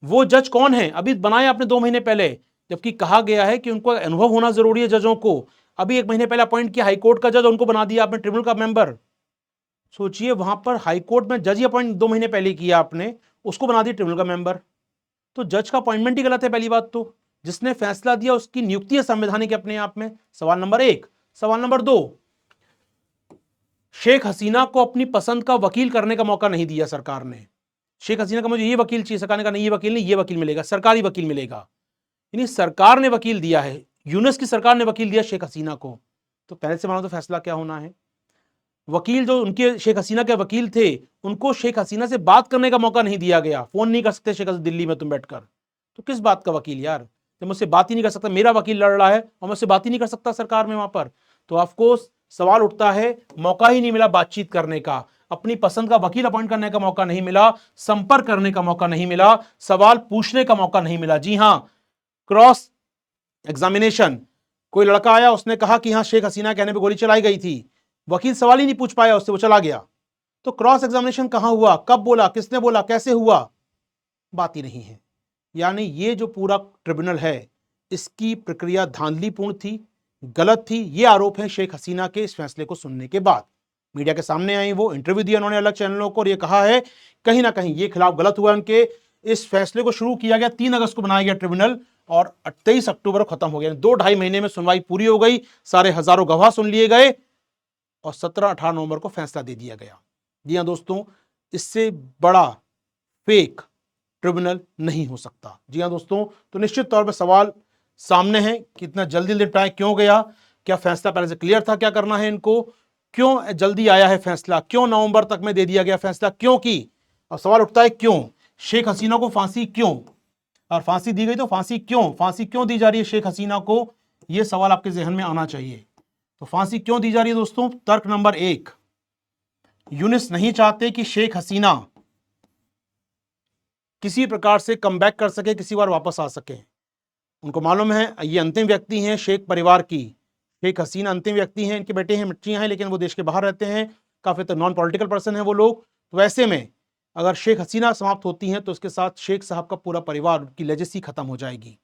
वो जज कौन है? अभी बनाए आपने 2 महीने पहले, जबकि कहा गया है कि उनको अनुभव होना जरूरी है जजों को। अभी 1 महीने पहले अपॉइंट किया हाईकोर्ट का जज, उनको बना दिया आपने ट्रिब्यूनल का मेंबर। सोचिए, वहां पर हाईकोर्ट में जज ही अपॉइंट 2 महीने पहले किया आपने, उसको बना दिया ट्रिब्यूनल का मेंबर। तो जज का अपॉइंटमेंट ही गलत है पहली बात तो। जिसने फैसला दिया उसकी नियुक्ति है संवैधानिक अपने आप में, सवाल नंबर 1। सवाल नंबर 2, शेख हसीना को अपनी पसंद का वकील करने का मौका नहीं दिया सरकार ने। शेख हसीना का मुझे ये वकील चाहिए, सरकार ने कहा नहीं ये वकील नहीं, ये वकील मिलेगा, सरकारी वकील मिलेगा। यानी सरकार ने वकील दिया है, यूनुस की सरकार ने वकील दिया शेख हसीना को। तो पहले से मानो तो फैसला क्या होना है। वकील जो उनके शेख हसीना के वकील थे, उनको शेख हसीना से बात करने का मौका नहीं दिया गया, फोन नहीं कर सकते शेख हसीना दिल्ली में तुम बैठकर, तो किस बात का वकील यार, जब मुझसे बात ही नहीं कर सकता, मेरा वकील लड़ रहा है और मुझसे बात ही नहीं कर सकता सरकार में वहां पर, तो ऑफकोर्स सवाल उठता है, मौका ही नहीं मिला बातचीत करने का, अपनी पसंद का वकील अपॉइंट करने का मौका नहीं मिला, संपर्क करने का मौका नहीं मिला, सवाल पूछने का मौका नहीं मिला। जी हां, क्रॉस एग्जामिनेशन, कोई लड़का आया, उसने कहा कि हाँ शेख हसीना कहने पे गोली चलाई गई थी, वकील सवाल ही नहीं पूछ पाया उससे, वो चला गया। तो क्रॉस एग्जामिनेशन कहां हुआ, कब बोला, किसने बोला, कैसे हुआ, बात ही नहीं है। यानी ये जो पूरा ट्रिब्यूनल है, इसकी प्रक्रिया धांधलीपूर्ण थी, गलत थी। ये आरोप है शेख हसीना के इस फैसले को सुनने के बाद। मीडिया के सामने आई, वो इंटरव्यू दिया उन्होंने अलग चैनलों को, और ये कहा है कहीं ना कहीं ये खिलाफ गलत हुआ उनके। इस फैसले को शुरू किया गया, 3 अगस्त को बनाया गया ट्रिब्यूनल, और 23 अक्टूबर को खत्म हो गया। 2-2.5 महीने में सुनवाई पूरी हो गई, सारे हजारों गवाह सुन लिए गए, और 17-18 नवंबर को फैसला दे दिया गया। जी हाँ दोस्तों, इससे बड़ा फेक ट्रिब्यूनल नहीं हो सकता। जी हाँ दोस्तों, तो निश्चित तौर पर सवाल सामने है कि इतना जल्दी निपटाया क्यों गया, क्या फैसला पहले से क्लियर था क्या करना है इनको, क्यों जल्दी आया है फैसला, क्यों नवंबर तक में दे दिया गया फैसला, क्यों की, और सवाल उठता है क्यों शेख हसीना को फांसी क्यों। और फांसी दी गई तो फांसी क्यों दी जा रही है शेख हसीना को, यह सवाल आपके जहन में आना चाहिए। तो फांसी क्यों दी जा रही है दोस्तों? तर्क नंबर 1, यूनिस नहीं चाहते कि शेख हसीना किसी प्रकार से कमबैक कर सके, किसी बार वापस आ सके। उनको मालूम है ये अंतिम व्यक्ति हैं शेख परिवार की, शेख हसीना अंतिम व्यक्ति हैं, इनके बेटे हैं, बच्चियां हैं, लेकिन वो देश के बाहर रहते हैं, काफी तो नॉन पॉलिटिकल पर्सन है वो लोग। तो वैसे में अगर शेख हसीना समाप्त होती हैं तो उसके साथ शेख साहब का पूरा परिवार की लेजेसी खत्म हो जाएगी,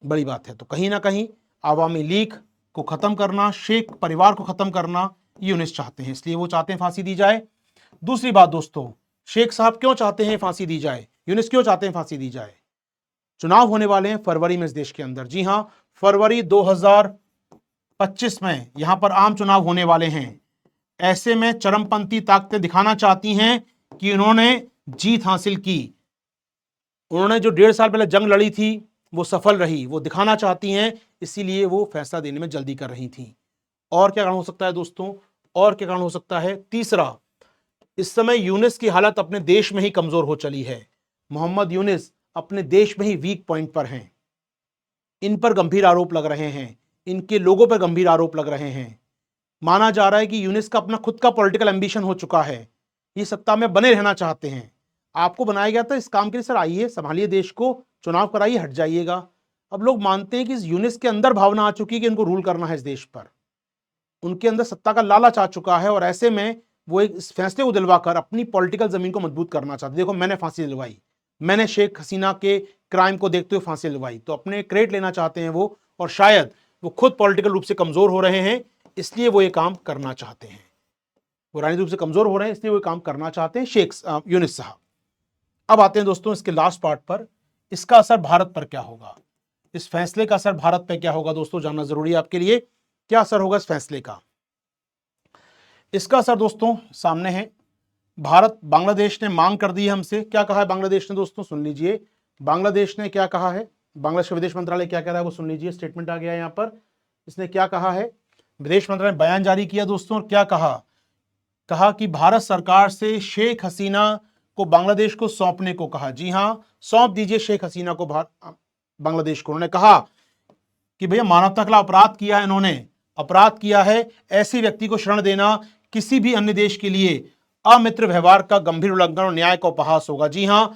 बड़ी बात है। तो कहीं ना कहीं आवामी लीग को खत्म करना, शेख परिवार को खत्म करना यूनिस चाहते हैं, इसलिए वो चाहते हैं फांसी दी जाए। दूसरी बात दोस्तों, शेख साहब क्यों चाहते हैं फांसी दी जाए, यूनिस क्यों चाहते हैं फांसी दी जाए? चुनाव होने वाले हैं फरवरी में इस देश के अंदर। जी हां, फरवरी 2025 में यहां पर आम चुनाव होने वाले हैं। ऐसे में चरमपंथी ताकतें दिखाना चाहती हैं कि उन्होंने जीत हासिल की, उन्होंने जो 1.5 साल पहले जंग लड़ी थी वो सफल रही, वो दिखाना चाहती हैं, इसीलिए वो फैसला देने में जल्दी कर रही थी। और क्या कारण हो सकता है दोस्तों? और क्या कारण हो सकता है? तीसरा, इस समय यूनिस की हालत अपने देश में ही कमजोर हो चली है। मोहम्मद यूनिस अपने देश में ही वीक पॉइंट पर हैं, इन पर गंभीर आरोप लग रहे हैं, इनके लोगों पर गंभीर आरोप लग रहे हैं। माना जा रहा है कि यूनिस का अपना खुद का पॉलिटिकल एम्बिशन हो चुका है, ये सत्ता में बने रहना चाहते हैं। आपको बनाया गया था इस काम के लिए, सर आइए संभालिए देश को, चुनाव कराइए, हट जाइएगा। अब लोग मानते हैं कि इस यूनिस के अंदर भावना आ चुकी है कि इनको रूल करना है इस देश पर, उनके अंदर सत्ता का लालच आ चुका है, और ऐसे में वो एक इस फैसले को दिलवाकर अपनी पॉलिटिकल जमीन को मजबूत करना चाहते। देखो मैंने फांसी दिलवाई, मैंने शेख हसीना के क्राइम को देखते हुए फांसी दिलवाई, तो अपने क्रेडिट लेना चाहते हैं वो, और शायद वो खुद पॉलिटिकल रूप से कमजोर हो रहे हैं, इसलिए वो ये काम करना चाहते हैं। वो राजनीतिक रूप से कमजोर हो रहे हैं, इसलिए वो काम करना चाहते हैं शेख यूनिस साहब। अब आते हैं दोस्तों इसके लास्ट पार्ट पर, इसका असर भारत पर क्या होगा, इस फैसले का असर भारत पर क्या होगा दोस्तों, जानना जरूरी है आपके लिए। क्या असर होगा इस फैसले का? इसका असर दोस्तों सामने है। भारत, बांग्लादेश ने मांग कर दी है हमसे। क्या कहा है बांग्लादेश ने दोस्तों? सुन लीजिए बांग्लादेश ने क्या कहा है, बांग्लादेश का विदेश मंत्रालय क्या कह रहा है वो सुन लीजिए। स्टेटमेंट आ गया है यहाँ पर, इसने क्या कहा है, विदेश मंत्रालय ने बयान जारी किया दोस्तों, और क्या कहा कि भारत सरकार से शेख हसीना को बांग्लादेश को सौंपने को कहा। जी हां, सौंप दीजिए शेख हसीना को बांग्लादेश को। उन्होंने कहा कि भैया मानवता का अपराध किया है, इन्होंने अपराध किया है, ऐसे व्यक्ति को शरण देना किसी भी अन्य देश के लिए अमित्र व्यवहार का गंभीर उल्लंघन और न्याय का उपहास होगा। जी हां,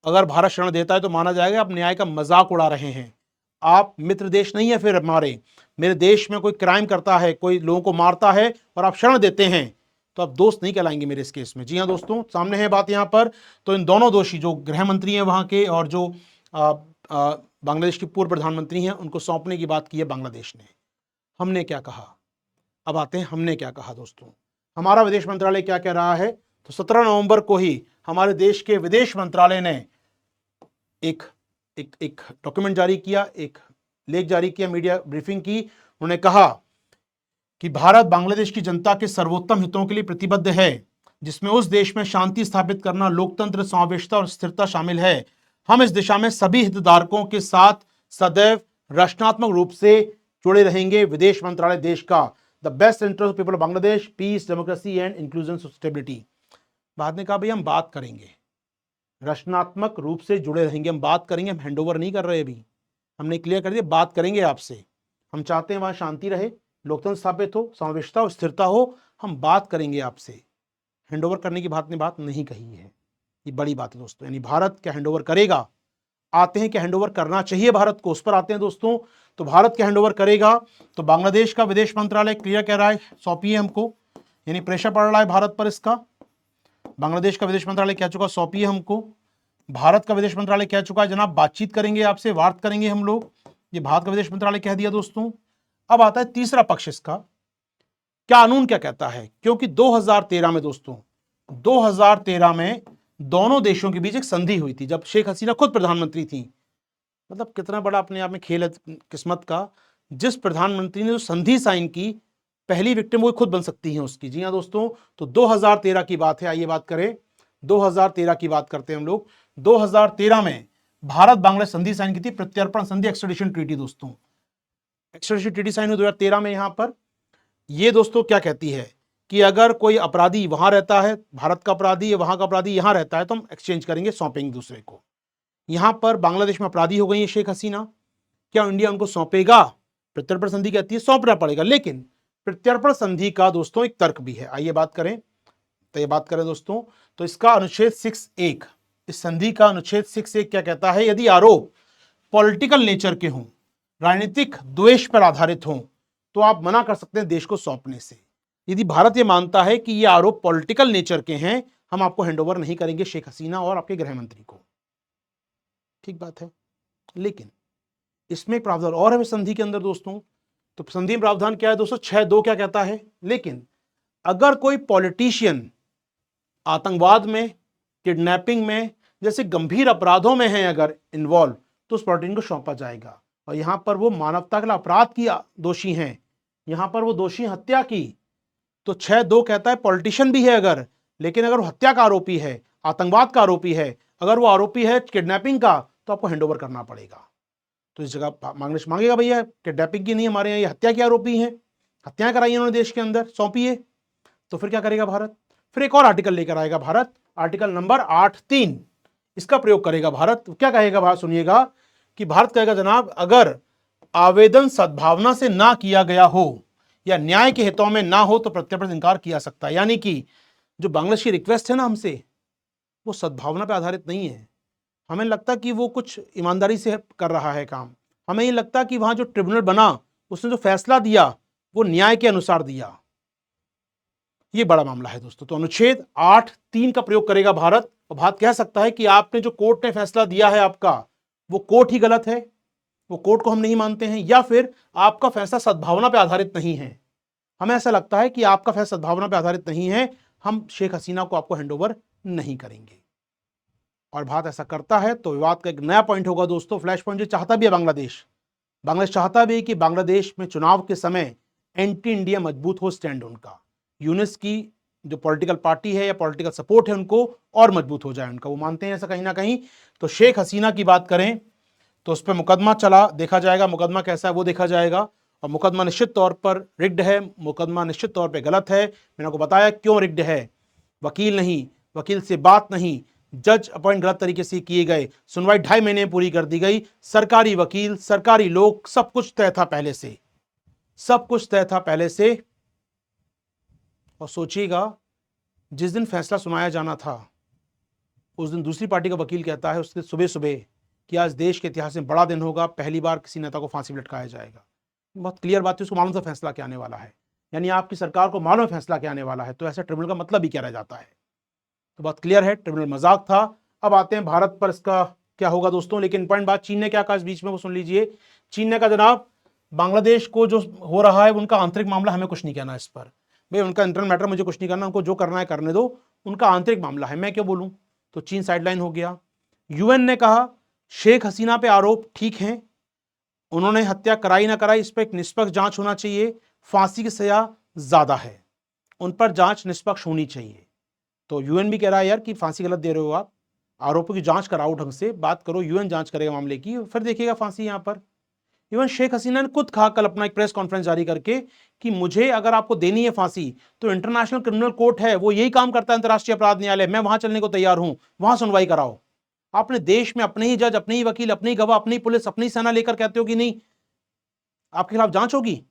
अगर भारत शरण देता है तो माना जाएगा आप न्याय का मजाक उड़ा रहे हैं, आप मित्र देश नहीं है फिर हमारे, मेरे देश में कोई क्राइम करता है, कोई लोगों को मारता है और आप शरण देते हैं, तो आप दोस्त नहीं कहलाएंगे मेरे इस केस में। जी हां दोस्तों, सामने है बात यहां पर। तो इन दोनों दोषी, जो गृह मंत्री हैं वहां के और जो बांग्लादेश के पूर्व प्रधानमंत्री हैं, उनको सौंपने की बात की है बांग्लादेश ने। हमने क्या कहा? अब आते हैं हमने क्या कहा दोस्तों। हमारा विदेश मंत्रालय क्या कह रहा है? तो 17 नवंबर को ही हमारे देश के विदेश मंत्रालय ने एक डॉक्यूमेंट जारी किया, एक लेख जारी किया, मीडिया ब्रीफिंग की। उन्होंने कहा कि भारत बांग्लादेश की जनता के सर्वोत्तम हितों के लिए प्रतिबद्ध है, जिसमें उस देश में शांति स्थापित करना, लोकतंत्र, समावेशिता और स्थिरता शामिल है। हम इस दिशा में सभी हितधारकों के साथ सदैव रचनात्मक रूप से जुड़े रहेंगे। विदेश मंत्रालय देश का the best interest of people of Bangladesh, peace, democracy and inclusion, stability. बाद ने कहा भाई हम बात करेंगे, रचनात्मक रूप से जुड़े रहेंगे, हम बात करेंगे, हम हैंडओवर नहीं कर रहे। अभी हमने क्लियर कर दिया, बात करेंगे आपसे, हम चाहते हैं वहां शांति रहे, लोकतंत्र स्थापित हो, समावेशिता और स्थिरता हो, हम बात करेंगे आपसे। हैंडओवर करने की बात नहीं कही है, ये बड़ी बात है दोस्तों। यानी भारत क्या हैंडओवर करेगा? आते हैं कि हैंडओवर करना चाहिए भारत को, उस पर आते हैं दोस्तों। तो भारत क्या हैंडओवर करेगा? तो बांग्लादेश का विदेश मंत्रालय क्लियर कह रहा है सौंपिए हमको, यानी प्रेशर पड़ रहा है भारत पर इसका। बांग्लादेश का विदेश मंत्रालय कह चुका सौंपिए हमको, भारत का विदेश मंत्रालय कह चुका है जनाब बातचीत करेंगे आपसे, वार्ता करेंगे हम लोग, ये भारत का विदेश मंत्रालय कह दिया दोस्तों। अब आता है तीसरा पक्ष इसका, कानून क्या कहता है? क्योंकि 2013 में दोस्तों, 2013 में दोनों देशों के बीच एक संधि हुई थी, जब शेख हसीना खुद प्रधानमंत्री थी। मतलब कितना बड़ा अपने आप में खेल है किस्मत का, जिस प्रधानमंत्री ने जो संधि साइन की, पहली विक्टिम वो खुद बन सकती है उसकी। जी हाँ दोस्तों, तो 2013 की बात है, आइए बात करें 2013 की बात करते हैं हम लोग। 2013 में भारत बांग्लादेश संधि साइन की थी, प्रत्यर्पण संधि, एक्स्ट्रेडिशन ट्रीटी दोस्तों। एक्स्ट्रेडिशन ट्रीटी साइन हुई 2013 में। यहां पर ये दोस्तों क्या कहती है कि अगर कोई अपराधी वहां रहता है, भारत का अपराधी या वहां का अपराधी यहां रहता है, तो हम एक्सचेंज करेंगे, सौंपेंगे दूसरे को। यहां पर बांग्लादेश में अपराधी हो गई है शेख हसीना, क्या इंडिया उनको सौंपेगा? प्रत्यर्पण संधि कहती है सौंपना पड़ेगा, लेकिन प्रत्यर्पण संधि का दोस्तों एक तर्क भी है, आइए बात करें। तो ये बात करें दोस्तों, तो इसका अनुच्छेद 6(1), इस संधि का अनुच्छेद 6(1) क्या कहता है? यदि आरोप पॉलिटिकल नेचर के हों, राजनीतिक द्वेष पर आधारित हों, तो आप मना कर सकते हैं देश को सौंपने से। यदि भारत ये मानता है कि ये आरोप पॉलिटिकल नेचर के हैं, हम आपको हैंडओवर नहीं करेंगे शेख हसीना और आपके गृह मंत्री को। ठीक बात है, लेकिन इसमें प्रावधान और है संधि के अंदर दोस्तों। तो संधि में प्रावधान क्या है दोस्तों? 6(2) क्या कहता है? लेकिन अगर कोई पॉलिटिशियन आतंकवाद में, किडनैपिंग में जैसे गंभीर अपराधों में है अगर इन्वॉल्व, तो उस पॉलिटिशियन को सौंपा जाएगा। और यहां पर वो मानवता के अपराध की दोषी हैं, यहां पर वो दोषी हत्या की, तो 6(2) कहता है पॉलिटिशियन भी है अगर, लेकिन अगर वो हत्या का आरोपी है, आतंकवाद का आरोपी है, अगर वो आरोपी है किडनैपिंग का, तो आपको हैंडओवर करना पड़ेगा। तो इस जगह बांग्लादेश मांगेगा भैया किडनैपिंग की नहीं, हमारे यहाँ ये हत्या के आरोपी हैं, हत्याएं कराई इन्होंने देश के अंदर, सौंपिए। तो फिर क्या करेगा भारत? फिर एक और आर्टिकल लेकर आएगा भारत, आर्टिकल नंबर 8(3), इसका प्रयोग करेगा भारत। क्या कहेगा भारत? सुनिएगा कि भारत कहेगा जनाब, अगर आवेदन सद्भावना से ना किया गया हो या न्याय के हितों में ना हो तो प्रत्यर्पण से इनकार किया सकता है। यानी कि जो बांग्लादेश की रिक्वेस्ट है ना हमसे, वो सद्भावना पर आधारित नहीं है। हमें लगता कि वो कुछ ईमानदारी से कर रहा है काम, हमें ये लगता कि वहां जो ट्रिब्यूनल बना उसने जो फैसला दिया वो न्याय के अनुसार दिया। ये बड़ा मामला है दोस्तों। तो अनुच्छेद 8(3) का प्रयोग करेगा भारत, और भारत कह सकता है कि आपने जो कोर्ट ने फैसला दिया है आपका, वो कोर्ट ही गलत है, वो कोर्ट को हम नहीं मानते हैं, या फिर आपका फैसला सद्भावना पर आधारित नहीं है। हमें ऐसा लगता है कि आपका फैसला सद्भावना पर आधारित नहीं है, हम शेख हसीना को आपको हैंडओवर नहीं करेंगे। और भारत ऐसा करता है तो विवाद का एक नया पॉइंट होगा दोस्तों, फ्लैश पॉइंट। जो चाहता भी है बांग्लादेश चाहता भी है कि बांग्लादेश में चुनाव के समय एंटी इंडिया मजबूत हो स्टैंड उनका, यूनिस की जो पॉलिटिकल पार्टी है या पॉलिटिकल सपोर्ट है उनको और मजबूत हो जाए उनका, वो मानते हैं ऐसा कहीं ना कहीं। तो शेख हसीना की बात करें तो उस पर मुकदमा चला, देखा जाएगा मुकदमा कैसा है वो देखा जाएगा। और मुकदमा निश्चित तौर पर रिग्ड है, मुकदमा निश्चित तौर पर गलत है। मैंने आपको बताया क्यों रिग्ड है, वकील नहीं, वकील से बात नहीं, जज अपॉइंट गलत तरीके से किए गए, सुनवाई 2.5 महीने पूरी कर दी गई, सरकारी वकील, सरकारी लोग, सब कुछ तय था पहले से, सब कुछ तय था पहले से। और सोचिएगा जिस दिन फैसला सुनाया जाना था उस दिन दूसरी पार्टी का वकील कहता है उसके सुबह सुबह कि आज देश के इतिहास में बड़ा दिन होगा, पहली बार किसी नेता को फांसी पर लटकाया जाएगा। बहुत क्लियर बात है, उसको मालूम था फैसला क्या आने वाला है, यानी आपकी सरकार को मालूम फैसला क्या आने वाला है, तो ऐसा ट्रिब्यूनल का मतलब ही क्या रह जाता है। तो बात क्लियर है, ट्रिब्यूनल मजाक था। अब आते हैं भारत पर, इसका क्या होगा दोस्तों। लेकिन पॉइंट बात चीन ने क्या कहा इस बीच में वो सुन लीजिए। चीन ने कहा जनाब बांग्लादेश को जो हो रहा है उनका आंतरिक मामला, हमें कुछ नहीं कहना इस पर, भाई उनका इंटरनल मैटर मुझे कुछ नहीं करना, उनको जो करना है करने दो, उनका आंतरिक मामला है, मैं क्यों बोलूं। तो चीन साइडलाइन हो गया। यूएन ने कहा शेख हसीना पे आरोप ठीक हैं, उन्होंने हत्या कराई ना कराई इस पर एक निष्पक्ष जांच होना चाहिए, फांसी की सजा ज्यादा है, उन पर जांच निष्पक्ष होनी चाहिए। तो यूएन भी कह रहा है यार कि फांसी गलत दे रहे हो आप, आरोपों की जांच कराओ, ढंग से बात करो, यूएन जांच करेगा मामले की, फिर देखिएगा फांसी यहां पर। इवन शेख हसीना ने खुद कहा कल अपना एक प्रेस कॉन्फ्रेंस जारी करके कि मुझे अगर आपको देनी है फांसी तो इंटरनेशनल क्रिमिनल कोर्ट है, वो यही काम करता है, अंतर्राष्ट्रीय अपराध न्यायालय, मैं वहां चलने को तैयार हूं, वहां सुनवाई कराओ। आपने देश में अपने ही जज, अपने ही वकील, अपनी गवाह, अपनी पुलिस, अपनी सेना लेकर कहते हो कि नहीं आपके खिलाफ जांच होगी,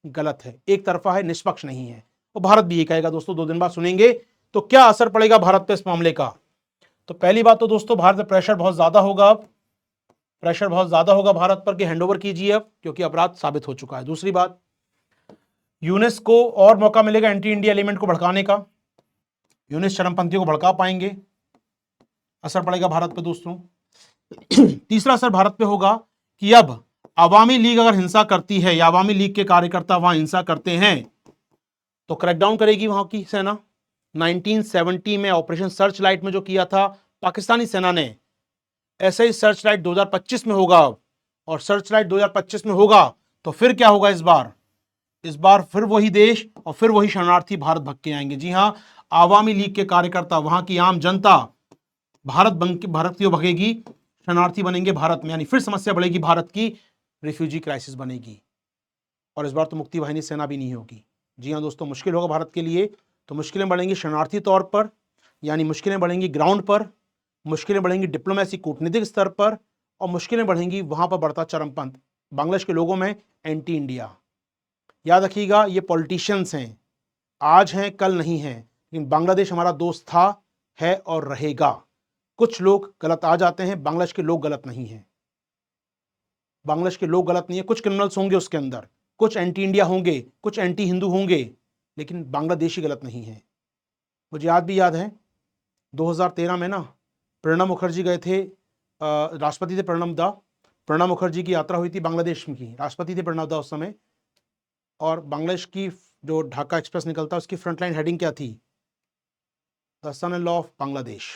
गलत है, एक तरफा है, निष्पक्ष नहीं है। और भारत भी ये कहेगा दोस्तों, 2 दिन बाद सुनेंगे। तो क्या असर पड़ेगा भारत पे इस मामले का? तो पहली बात तो दोस्तों भारत में प्रेशर बहुत ज्यादा होगा, अब प्रेशर बहुत ज्यादा होगा भारत पर कि हैंडओवर कीजिए अब, क्योंकि अपराध साबित हो चुका है। दूसरी बात, यूनिस को और मौका मिलेगा एंटी इंडिया एलिमेंट को भड़काने का, यूनिस चरमपंथियों को भड़का पाएंगे, असर पड़ेगा भारत पे दोस्तों। तीसरा असर भारत पे होगा कि अब अवामी लीग अगर हिंसा करती है या अवामी लीग के कार्यकर्ता वहां हिंसा करते हैं तो क्रैकडाउन करेगी वहां की सेना। 1970 में ऑपरेशन सर्च लाइट में जो किया था पाकिस्तानी सेना ने, ऐसे ही सर्च लाइट 2025 में होगा। और सर्च लाइट 2025 में होगा तो फिर क्या होगा इस बार फिर वही देश और फिर वही शरणार्थी भारत भग के आएंगे। जी हां, आवामी लीग के कार्यकर्ता, वहां की आम जनता भारत की ओर भगेगी, शरणार्थी बनेंगे भारत में, यानी फिर समस्या बढ़ेगी भारत की, रिफ्यूजी क्राइसिस बनेगी। और इस बार तो मुक्ति वाहिनी सेना भी नहीं होगी। जी हाँ दोस्तों, मुश्किल होगा भारत के लिए। तो मुश्किलें बढ़ेंगी शरणार्थी तौर पर, यानी मुश्किलें बढ़ेंगी ग्राउंड पर, मुश्किलें बढ़ेंगी डिप्लोमेसी कूटनीतिक स्तर पर, और मुश्किलें बढ़ेंगी वहां पर बढ़ता चरमपंथ बांग्लादेश के लोगों में, एंटी इंडिया। याद रखिएगा, ये पॉलिटिशियंस हैं, आज हैं कल नहीं हैं, लेकिन बांग्लादेश हमारा दोस्त था, है और रहेगा। कुछ लोग गलत आ जाते हैं, बांग्लादेश के लोग गलत नहीं हैं, बांग्लादेश के लोग गलत नहीं है। कुछ क्रिमिनल्स होंगे उसके अंदर, कुछ एंटी इंडिया होंगे, कुछ एंटी हिंदू होंगे, लेकिन बांग्लादेशी गलत नहीं है। मुझे भी याद है 2013 में ना प्रणब मुखर्जी गए थे, राष्ट्रपति थे प्रणब मुखर्जी की यात्रा हुई थी बांग्लादेश की, राष्ट्रपति थे प्रणब दा उस समय, और बांग्लादेश की जो ढाका एक्सप्रेस निकलता उसकी फ्रंटलाइन हेडिंग क्या थी, the son in law of Bangladesh.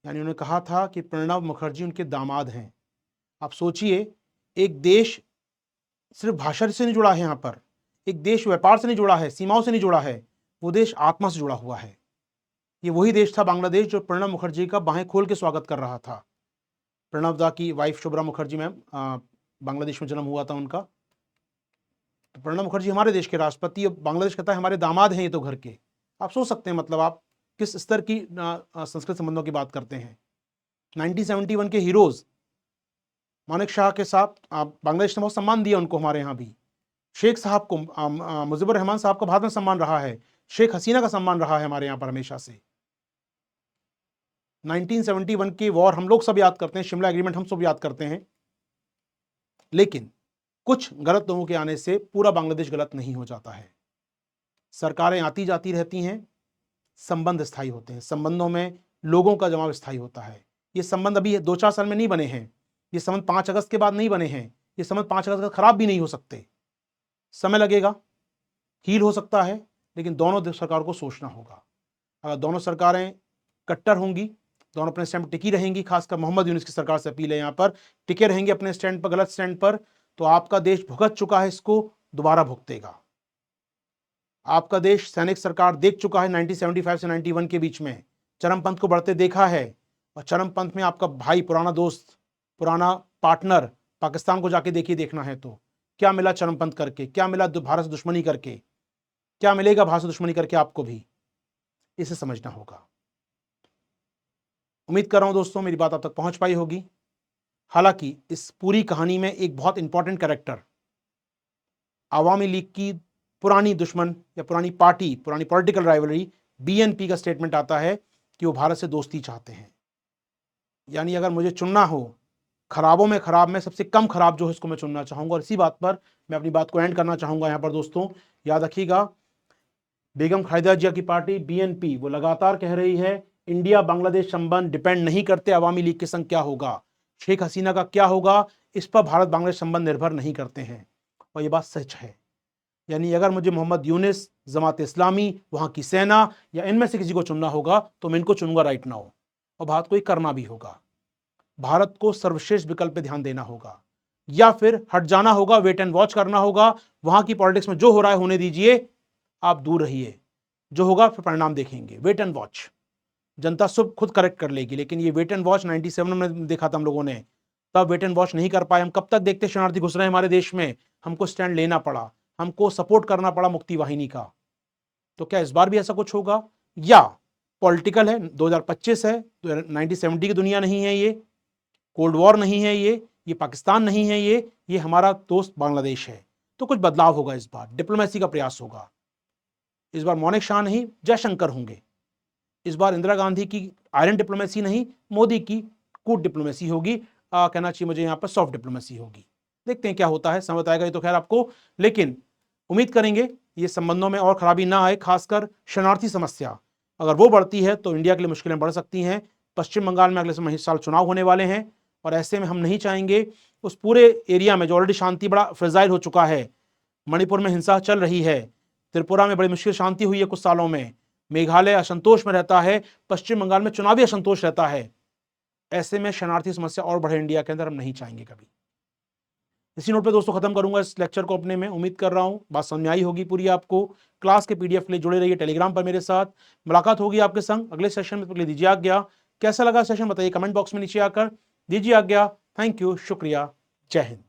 यानी उन्होंने कहा था कि प्रणब मुखर्जी उनके दामाद हैं। आप सोचिए, एक देश सिर्फ भाषा से नहीं जुड़ा है, यहाँ पर एक देश व्यापार से नहीं जुड़ा है, सीमाओं से नहीं जुड़ा है, वो देश आत्मा से जुड़ा हुआ है। ये वही देश था बांग्लादेश जो प्रणब मुखर्जी का बाहें खोल के स्वागत कर रहा था। प्रणब दा की वाइफ शुभ्रा मुखर्जी मैम, बांग्लादेश में जन्म हुआ था उनका। तो प्रणब मुखर्जी हमारे देश के राष्ट्रपति, और बांग्लादेश कहता है हमारे दामाद हैं ये तो घर के। आप सोच सकते हैं, मतलब आप किस स्तर की संस्कृत संबंधों की बात करते हैं। 1971 के हीरोज मानिक शाह के साथ बांग्लादेश ने बहुत सम्मान दिया उनको, हमारे यहाँ भी। शेख साहब को, मुजीबुर रहमान साहब का भारत में सम्मान रहा है, शेख हसीना का सम्मान रहा है हमारे यहाँ पर हमेशा से। 1971 की वॉर हम लोग सब याद करते हैं, शिमला एग्रीमेंट हम सब याद करते हैं, लेकिन कुछ गलत लोगों के आने से पूरा बांग्लादेश गलत नहीं हो जाता है। सरकारें आती जाती रहती हैं, संबंध स्थायी होते हैं, संबंधों में लोगों का जमाव स्थायी होता है। ये संबंध अभी 2-4 साल में नहीं बने हैं, ये संबंध 5 अगस्त के बाद नहीं बने हैं, ये संबंध 5 अगस्त का खराब भी नहीं हो सकते। समय लगेगा, हील हो सकता है, लेकिन दोनों सरकार को सोचना होगा। अगर दोनों सरकारें कट्टर होंगी, दोनों अपने स्टैंड पर टिकी रहेंगी, खासकर मोहम्मद यूनुस की सरकार से अपील है यहाँ पर, टिके रहेंगे अपने स्टैंड पर, गलत स्टैंड पर, तो आपका देश भुगत चुका है, इसको दोबारा भुगतेगा। आपका देश सैनिक सरकार देख चुका है 1975 से 91 के बीच में, चरमपंथ को बढ़ते देखा है, और चरमपंथ में आपका भाई, पुराना दोस्त, पुराना पार्टनर पाकिस्तान को जाके देखिए, देखना है तो क्या मिला चरमपंथ करके, क्या मिला भारत से दुश्मनी करके, क्या मिलेगा भारत से दुश्मनी करके आपको भी, इसे समझना होगा। उम्मीद कर रहा हूं दोस्तों मेरी बात आप तक पहुंच पाई होगी। हालांकि इस पूरी कहानी में एक बहुत इंपॉर्टेंट कैरेक्टर, आवामी लीग की पुरानी दुश्मन या पुरानी पार्टी, पुरानी पॉलिटिकल राइवलरी बीएनपी का स्टेटमेंट आता है कि वो भारत से दोस्ती चाहते हैं। यानी अगर मुझे चुनना हो, खराबों में खराब में सबसे कम खराब जो है इसको मैं चुनना चाहूंगा, और इसी बात पर मैं अपनी बात को एंड करना चाहूंगा। यहाँ पर दोस्तों याद रखिएगा, बेगम खालेदा जिया की पार्टी बीएनपी वो लगातार कह रही है इंडिया बांग्लादेश संबंध डिपेंड नहीं करते अवामी लीग के संग क्या होगा, शेख हसीना का क्या होगा, इस पर भारत बांग्लादेश संबंध निर्भर नहीं करते हैं, और ये बात सच है। यानी अगर मुझे मोहम्मद यूनुस, जमात इस्लामी, वहां की सेना या इनमें से किसी को चुनना होगा तो मैं इनको चुनूंगा राइट नाउ, और भारत को ये करना भी होगा। भारत को सर्वश्रेष्ठ विकल्प पे ध्यान देना होगा, या फिर हट जाना होगा, वेट एंड वॉच करना होगा। वहां की पॉलिटिक्स में जो हो रहा है होने दीजिए, आप दूर रहिए, जो होगा फिर परिणाम देखेंगे। वेट एंड वॉच, जनता सब खुद करेक्ट कर लेगी, लेकिन ये वेट एंड वॉच 97 में देखा था हम लोगों ने, तब वेट एंड वॉच नहीं कर पाए। हम कब तक देखते शरणार्थी घुस रहे हैं हमारे देश में, हमको स्टैंड लेना पड़ा, हमको सपोर्ट करना पड़ा मुक्ति वाहिनी का। तो क्या इस बार भी ऐसा कुछ होगा, या पॉलिटिकल है, 2025 है, 1970 की दुनिया नहीं है ये, कोल्ड वॉर नहीं है ये पाकिस्तान नहीं है ये हमारा दोस्त बांग्लादेश है। तो कुछ बदलाव होगा इस बार, डिप्लोमेसी का प्रयास होगा। इस बार मौनिक शाह नहीं, जयशंकर होंगे। इस बार इंदिरा गांधी की आयरन डिप्लोमेसी नहीं, मोदी की कूट डिप्लोमेसी होगी, कहना चाहिए मुझे यहाँ पर सॉफ्ट डिप्लोमेसी होगी। देखते हैं क्या होता है, समय बताएगा ये तो खैर आपको, लेकिन उम्मीद करेंगे ये संबंधों में और खराबी ना आए। खासकर शरणार्थी समस्या अगर वो बढ़ती है तो इंडिया के लिए मुश्किलें बढ़ सकती हैं। पश्चिम बंगाल में अगले साल चुनाव होने वाले हैं, और ऐसे में हम नहीं चाहेंगे उस पूरे एरिया में जो ऑलरेडी शांति बड़ा फ्रेजाइल हो चुका है, मणिपुर में हिंसा चल रही है, त्रिपुरा में बड़ी मुश्किल शांति हुई है कुछ सालों में, मेघालय असंतोष में रहता है, पश्चिम बंगाल में चुनावी असंतोष रहता है। ऐसे में शरणार्थी समस्या और बढ़े इंडिया के अंदर, हम नहीं चाहेंगे कभी। इसी नोट पे दोस्तों खत्म करूंगा इस लेक्चर को अपने में। उम्मीद कर रहा हूं बात समझ में आई होगी पूरी आपको। क्लास के पीडीएफ के लिए जुड़े रहिए टेलीग्राम पर मेरे साथ। मुलाकात होगी आपके संग अगले सेशन में। दीजिए आज्ञा। कैसा लगा सेशन बताइए कमेंट बॉक्स में नीचे आकर, दीजिए आज्ञा। थैंक यू, शुक्रिया, जय हिंद।